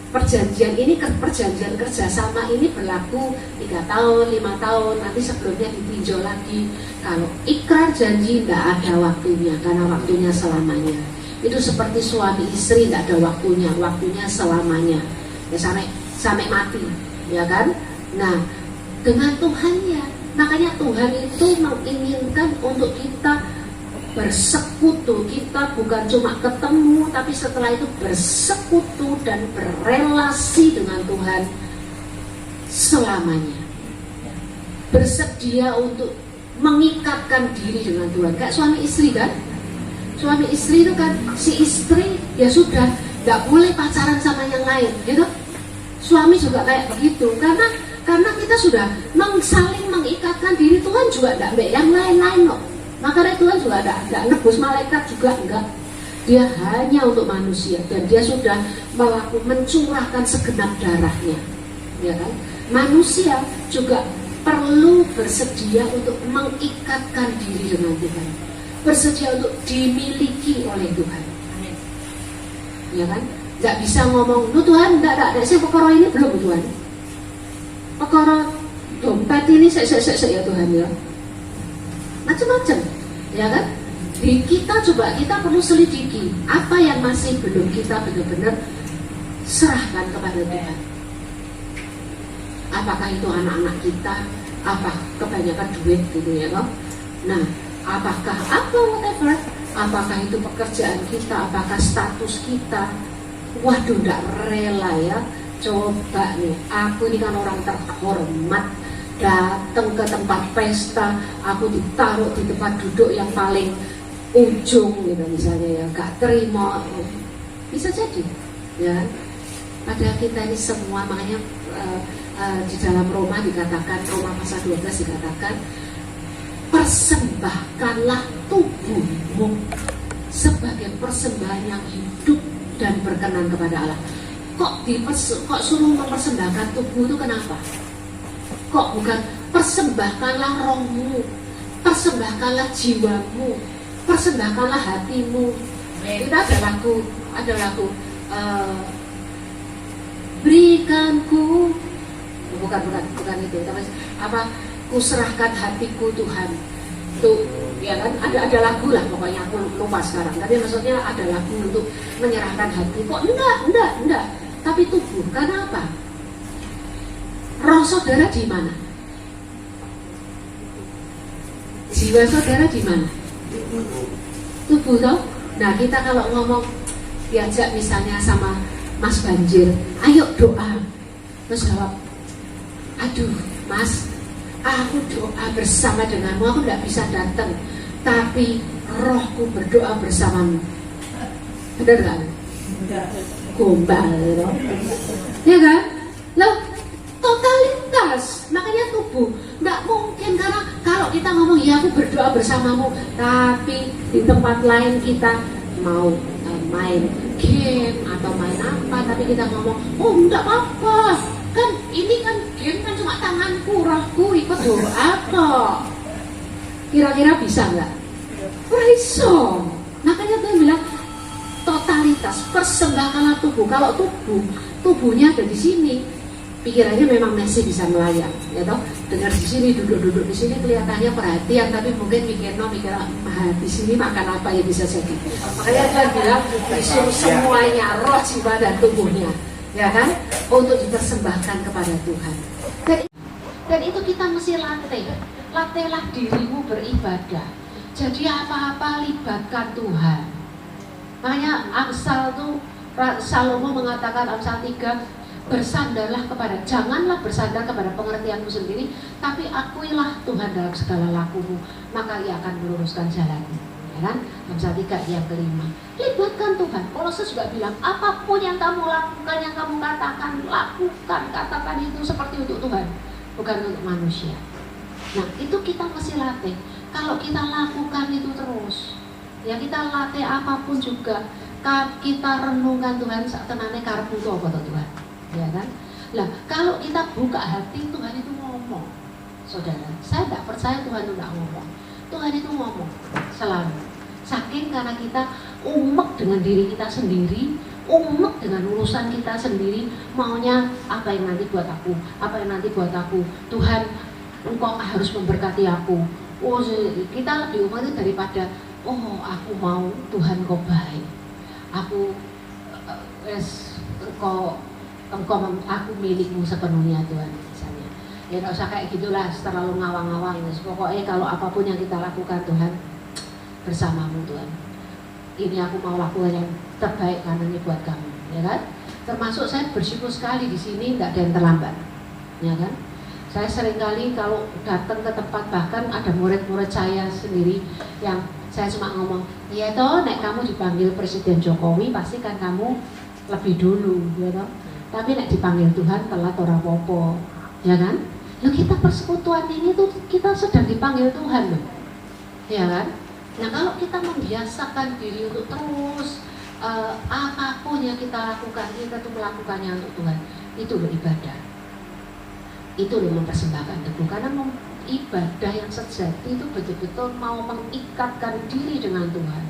Speaker 1: Perjanjian ini, perjanjian kerjasama ini berlaku 3 tahun, 5 tahun, nanti sebelumnya ditinjau lagi. Kalau ikrar janji tidak ada waktunya, karena waktunya selamanya. Itu seperti suami istri, tidak ada waktunya, waktunya selamanya, ya, sampai mati, ya kan? Nah, dengan Tuhan ya, makanya Tuhan itu menginginkan untuk kita bersekutu. Kita bukan cuma ketemu, tapi setelah itu bersekutu dan berelasi dengan Tuhan selamanya. Bersedia untuk mengikatkan diri dengan Tuhan. Kayak suami istri kan? Suami istri itu kan, si istri ya sudah gak boleh pacaran sama yang lain, gitu. Suami juga kayak begitu, karena kita
Speaker 2: kita sudah saling mengikatkan diri, Tuhan juga tidak yang lain-lain loh. Makanya Tuhan juga tidak nebus malaikat juga enggak. Dia hanya untuk manusia, dan dia sudah mencurahkan segenap darahnya, ya kan? Manusia juga perlu bersedia untuk mengikatkan diri dengan Tuhan, bersedia untuk dimiliki oleh Tuhan, ya kan? Nggak bisa ngomong, lu Tuhan, enggak, saya perkara ini belum Tuhan, perkara dompet ini saya ya Tuhan ya, macam-macam, ya kan? Di kita perlu selidiki apa yang masih belum kita benar-benar serahkan kepada Tuhan. Apakah itu anak-anak kita, apa kebanyakan duit gitu ya loh. Nah, apakah whatever, apakah itu pekerjaan kita, apakah status kita. Waduh, gak rela ya. Coba nih, aku ini kan orang terhormat, datang ke tempat pesta, aku ditaruh di tempat duduk yang paling ujung gitu misalnya ya, gak terima. Bisa jadi ya. Padahal kita ini semua, makanya di dalam Roma dikatakan, Roma pasal 12 dikatakan, persembahkanlah tubuhmu sebagai persembahan yang hidup dan berkenan kepada Allah. Kok suruh mempersembahkan tubuh itu kenapa? Kok bukan persembahkanlah rohmu, persembahkanlah jiwamu, persembahkanlah hatimu. Kita ada lagu berikanku, bukan itu, tapi apa, kuserahkan hatiku Tuhan. Tuh, ya kan, ada lagu lah, pokoknya aku lupa sekarang. Tapi maksudnya ada lagu untuk menyerahkan hati. Kok enggak. Tapi tubuh, karena apa? Roh saudara di mana? Jiwa saudara di mana? Tubuh toh. Nah, kita kalau ngomong diajak misalnya sama Mas Banjir, ayo doa. Terus jawab, aduh Mas, aku doa bersama denganmu, aku tidak bisa datang, tapi rohku berdoa bersamamu. Benar kan? Gombal, ya kan? Loh, totalitas. Makanya tubuh nggak mungkin, karena kalau kita ngomong ya aku berdoa bersamamu, tapi di tempat lain kita mau main game atau main apa, tapi kita ngomong, oh enggak apa-apa, kan ini kan game kan cuma tanganku, rohku ikut doa kok. Kira-kira bisa nggak? Bisa. Makanya tuh bilang totalitas, persembahkanlah tubuh. Kalau tubuhnya ada di sini, pikirannya memang masih bisa melayang, ya toh. Dengar di sini, duduk di sini kelihatannya perhatian, tapi mungkin mikir di sini makan apa ya, bisa jadi. Makanya saya bilang disuruh semuanya, roh, jiwa dan tubuhnya, ya kan, untuk dipersembahkan kepada Tuhan. Dan itu kita mesti latihlah dirimu beribadah. Jadi apa-apa libatkan Tuhan. Makanya Amsal tuh, Salomo mengatakan Amsal 3, bersandarlah janganlah bersandar kepada pengertianmu sendiri, tapi akuilah Tuhan dalam segala lakumu, maka Ia akan meluruskan jalanmu. Ya kan? Amsal 3 yang kelima. Libatkan Tuhan. Kolose juga bilang, apapun yang kamu lakukan, yang kamu katakan, lakukan, katakan itu seperti untuk Tuhan, bukan untuk manusia. Nah, itu kita mesti latih. Kalau kita lakukan itu terus, ya kita latih apapun juga, kita renungkan Tuhan saat tenane karepmu itu apa Tuhan, ya kan? Lah, kalau kita buka hati, Tuhan itu ngomong. Saudara, saya tidak percaya Tuhan itu tidak ngomong. Tuhan itu ngomong selalu. Saking karena kita umek dengan diri kita sendiri, umek dengan urusan kita sendiri, maunya apa yang nanti buat aku, apa yang nanti buat aku. Tuhan, Engkau harus memberkati aku. Oh, kita lebih umek itu daripada aku mau Tuhan Kau baik. Aku aku milikmu sepenuhnya Tuhan, misalnya. Ya nggak usah kayak gitulah, terlalu ngawang-ngawang. Pokoknya kalau apapun yang kita lakukan, Tuhan, bersamamu Tuhan. Ini aku mau lakukan yang terbaik karena ini buat kamu, ya kan? Termasuk saya bersyukur sekali di sini nggak ada yang terlambat, ya kan? Saya seringkali kalau datang ke tempat, bahkan ada murid-murid saya sendiri yang saya cuma ngomong, ya toh, nek kamu dipanggil Presiden Jokowi, pasti kan kamu lebih dulu, ya toh. Tapi nek dipanggil Tuhan telat ora apa-apa, ya kan? Loh, kita persekutuan ini tuh kita sedang dipanggil Tuhan loh, ya kan? Nah, kalau kita membiasakan diri untuk terus apapun yang kita lakukan, kita tuh melakukannya untuk Tuhan, itu loh ibadah. Itu loh mempersembahkan tubuh, karena ibadah yang sejati itu betul-betul mau mengikatkan diri dengan Tuhan.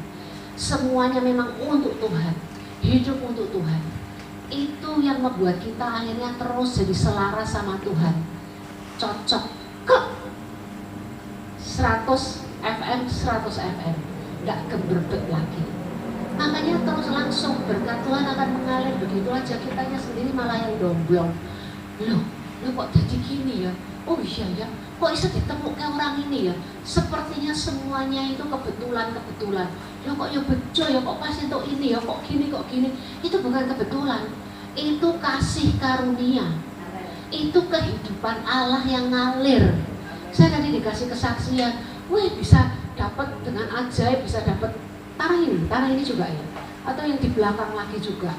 Speaker 2: Semuanya memang untuk Tuhan, hidup untuk Tuhan. Itu yang membuat kita akhirnya terus jadi selaras sama Tuhan, cocok ke 100 FM, 100 FM, nggak geberbet lagi. Makanya terus langsung berkat Tuhan akan mengalir begitu aja, kitanya sendiri malah yang domblong. Loh kok jadi gini ya? Oh iya ya, kok bisa ditemukan orang ini ya? Sepertinya semuanya itu kebetulan. Loh kok ya bejo ya, kok pas untuk ini ya, kok gini. Itu bukan kebetulan, itu kasih karunia. Itu kehidupan Allah yang ngalir. Saya tadi dikasih kesaksian, wih bisa dapat dengan ajaib, bisa dapat tanah ini juga ya, atau yang di belakang lagi juga.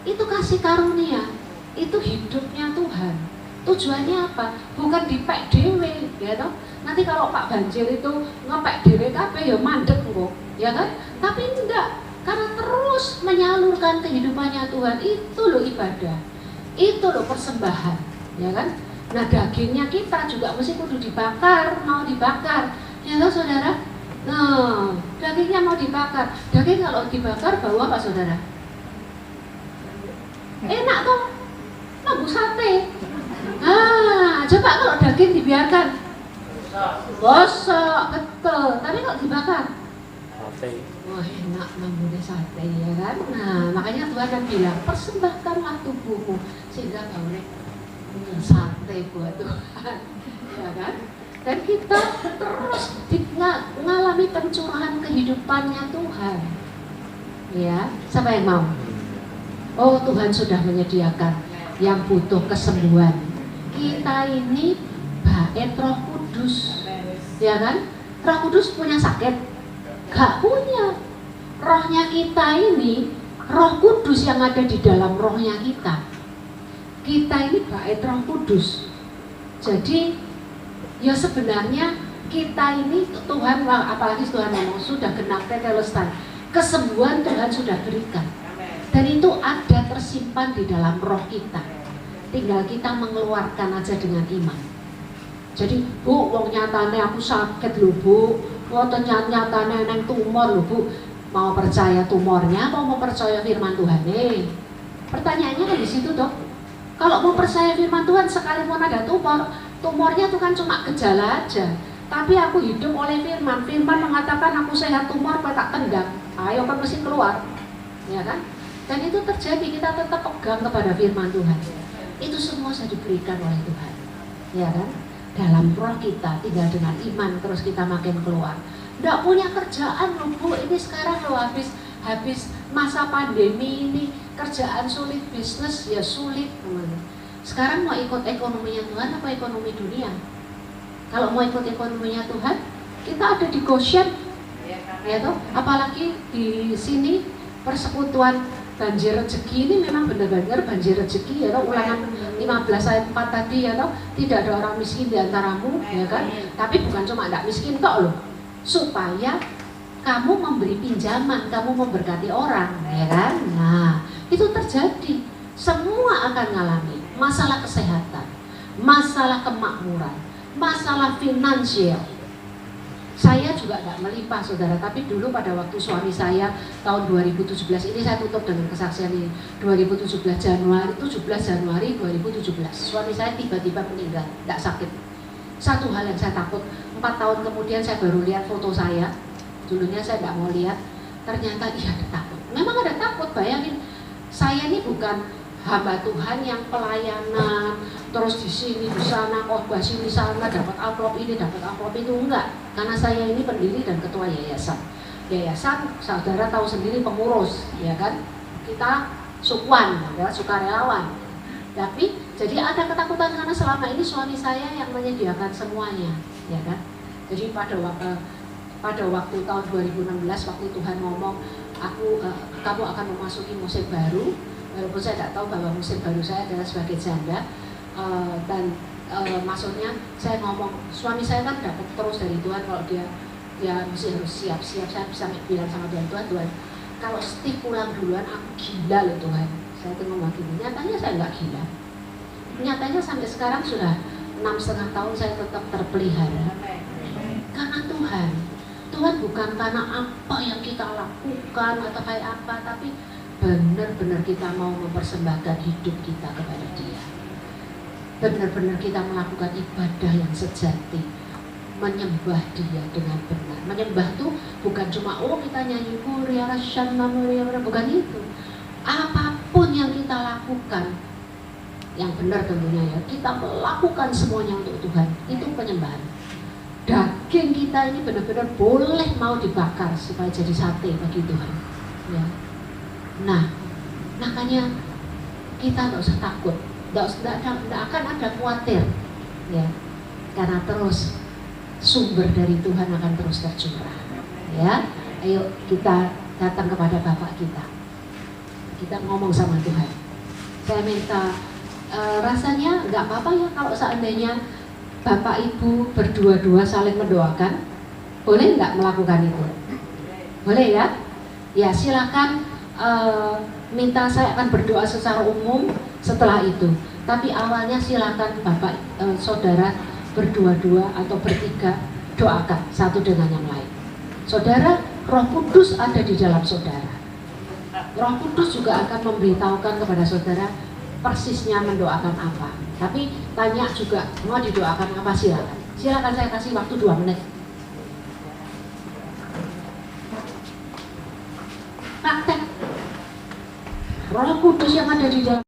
Speaker 2: Itu kasih karunia, itu hidupnya Tuhan. Tujuannya apa? Bukan dipek dewe, ya toh. Nanti kalau Pak Banjir itu ngepek dewe kabeh ya mandek kok, ya kan? Tapi enggak, karena terus menyalurkan kehidupannya Tuhan. Itu loh ibadah, itu loh persembahan, ya kan? Nah, dagingnya kita juga mesti kudu dibakar, mau dibakar, ya toh saudara? Nah, dagingnya mau dibakar. Daging kalau dibakar bau apa saudara? Enak toh, bau sate. Coba kalau daging dibiarkan gosok, betul. Tapi kalau dibakar sate. Wah, enak baunya sate, ya kan? Nah, makanya Tuhan kan bilang, persembahkanlah tubuhmu sehingga baunya sate buat Tuhan, ya kan? Dan kita terus mengalami pencurahan kehidupannya Tuhan. Ya, siapa yang mau? Oh, Tuhan sudah menyediakan yang butuh kesembuhan. Kita ini bait Roh Kudus, ya kan? Roh Kudus punya sakit? Gak punya. Rohnya kita ini, Roh Kudus yang ada di dalam rohnya kita. Kita ini bait Roh Kudus. Jadi ya sebenarnya kita ini Tuhan, apalagi Tuhan ngomong sudah genap tetelestan, kesembuhan Tuhan sudah berikan, dan itu ada tersimpan di dalam roh kita, tinggal kita mengeluarkan aja dengan iman. Jadi Bu, wong nyatane aku sakit lho Bu, wong nyatane neng tumor lho Bu, mau percaya tumornya mau percaya firman Tuhan nih? Pertanyaannya kan di situ dok. Kalau mau percaya firman Tuhan, sekalipun ada tumornya itu kan cuma gejala aja. Tapi aku hidup oleh firman. Firman mengatakan aku sehat, tumor tak tendang. Ayo kan mesti keluar, ya kan? Dan itu terjadi, kita tetap pegang kepada firman Tuhan. Itu semua sudah diberikan oleh Tuhan, ya kan? Dalam roh kita, tinggal dengan iman terus kita makin keluar. Nggak punya kerjaan loh Bu, ini sekarang loh habis masa pandemi ini, kerjaan sulit, bisnis ya sulit. Sekarang mau ikut ekonominya Tuhan apa ekonomi dunia? Kalau mau ikut ekonominya Tuhan, kita ada di Goshen, ya toh. Apalagi di sini persekutuan banjir rezeki ini memang benar-benar banjir rezeki, ya toh. Ulangan 15 ayat 4 tadi, ya toh. Tidak ada orang miskin di antaramu, ya kan? Tapi bukan cuma tidak miskin toh loh, supaya kamu memberi pinjaman, kamu memberkati orang, ya kan? Nah, itu terjadi. Semua akan mengalami masalah kesehatan, masalah kemakmuran, masalah finansial. Saya juga tidak melimpah saudara, tapi dulu pada waktu suami saya tahun 2017, ini saya tutup dengan kesaksian ini, 2017 Januari 2017, suami saya tiba-tiba meninggal, tidak sakit. Satu hal yang saya takut, 4 tahun kemudian saya baru lihat foto saya. Dulunya saya tidak mau lihat, ternyata iya ada takut. Memang ada takut, bayangin saya ini bukan hamba Tuhan yang pelayanan terus di sini di sana, khotbah sini sana, dapat amplop ini dapat amplop itu, enggak. Karena saya ini pendiri dan ketua yayasan. Yayasan saudara tahu sendiri, pengurus, ya kan? Kita sukwan, ya, sukarelawan. Tapi jadi ada ketakutan karena selama ini suami saya yang menyediakan semuanya, ya kan? Jadi pada waktu tahun 2016 waktu Tuhan ngomong, kamu akan memasuki musim baru, walaupun saya tidak tahu bahwa musim baru saya adalah sebagai janda, dan maksudnya saya ngomong, suami saya kan dapat terus dari Tuhan, kalau dia mesti harus siap-siap. Saya bisa bilang sama Tuhan, Tuhan kalau Steve pulang duluan aku gila loh Tuhan. Saya tuh ngomong gini, nyatanya saya nggak gila. Nyatanya sampai sekarang sudah 6,5 tahun saya tetap terpelihara. Karena Tuhan bukan karena apa yang kita lakukan atau kayak apa, tapi benar-benar kita mau mempersembahkan hidup kita kepada Dia. Benar-benar kita melakukan ibadah yang sejati, menyembah Dia dengan benar. Menyembah itu bukan cuma kita nyanyi bukan itu. Apapun yang kita lakukan, yang benar tentunya ya, kita melakukan semuanya untuk Tuhan, itu penyembahan. Daging kita ini benar-benar boleh mau dibakar supaya jadi sate bagi Tuhan ya. Nah, makanya kita nggak usah takut, nggak akan ada khawatir ya, karena terus sumber dari Tuhan akan terus tercurah ya. Ayo kita datang kepada Bapak kita ngomong sama Tuhan. Saya minta rasanya nggak apa-apa ya kalau seandainya Bapak Ibu berdua-dua saling mendoakan, boleh nggak melakukan itu? Boleh ya? Ya silakan, minta saya akan berdoa secara umum setelah itu. Tapi awalnya silakan Bapak Saudara berdua-dua atau bertiga doakan satu dengan yang lain. Saudara, Roh Kudus ada di dalam saudara. Roh Kudus juga akan memberitahukan kepada saudara persisnya mendoakan apa. Tapi tanya juga, mau didoakan apa, silakan. Silakan, saya kasih waktu 2 menit. Praktek. Roh Kudus yang ada di dalam.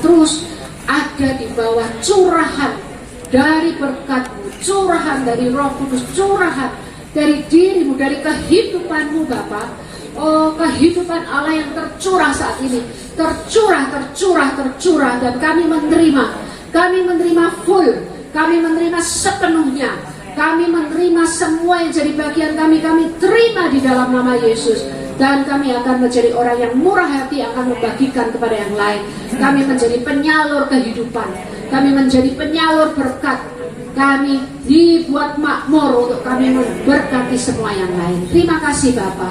Speaker 2: Terus ada di bawah curahan dari berkat-Mu, curahan dari Roh Kudus, curahan dari diri-Mu, dari kehidupan-Mu Bapa. Oh, kehidupan Allah yang tercurah saat ini, tercurah, dan kami menerima full, kami menerima sepenuhnya, kami menerima semua yang jadi bagian kami terima di dalam nama Yesus. Dan kami akan menjadi orang yang murah hati, akan membagikan kepada yang lain. Kami menjadi penyalur kehidupan, kami menjadi penyalur berkat, kami dibuat makmur untuk kami memberkati semua yang lain. Terima kasih Bapa.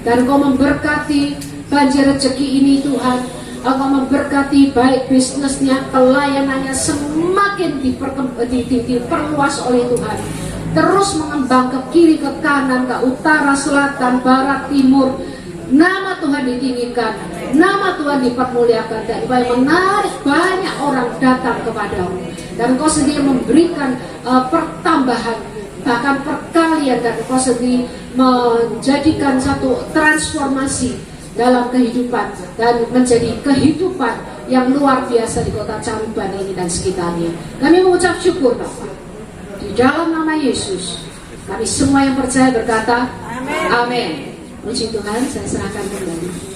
Speaker 2: Dan Engkau memberkati banjir rezeki ini Tuhan. Engkau memberkati baik bisnisnya, pelayanannya semakin diperluas oleh Tuhan. Terus mengembang ke kiri, ke kanan, ke utara, selatan, barat, timur. Nama Tuhan ditinggikan, nama Tuhan dipermuliakan, dan menarik banyak orang datang kepadamu. Dan Engkau sendiri memberikan pertambahan, bahkan perkalian, dan Engkau sendiri menjadikan satu transformasi dalam kehidupan, dan menjadi kehidupan yang luar biasa di kota Caruban ini dan sekitarnya. Kami mengucap syukur Bapak. Di dalam nama Yesus, kami semua yang percaya berkata, Amin. Puji Tuhan, saya serahkan kembali.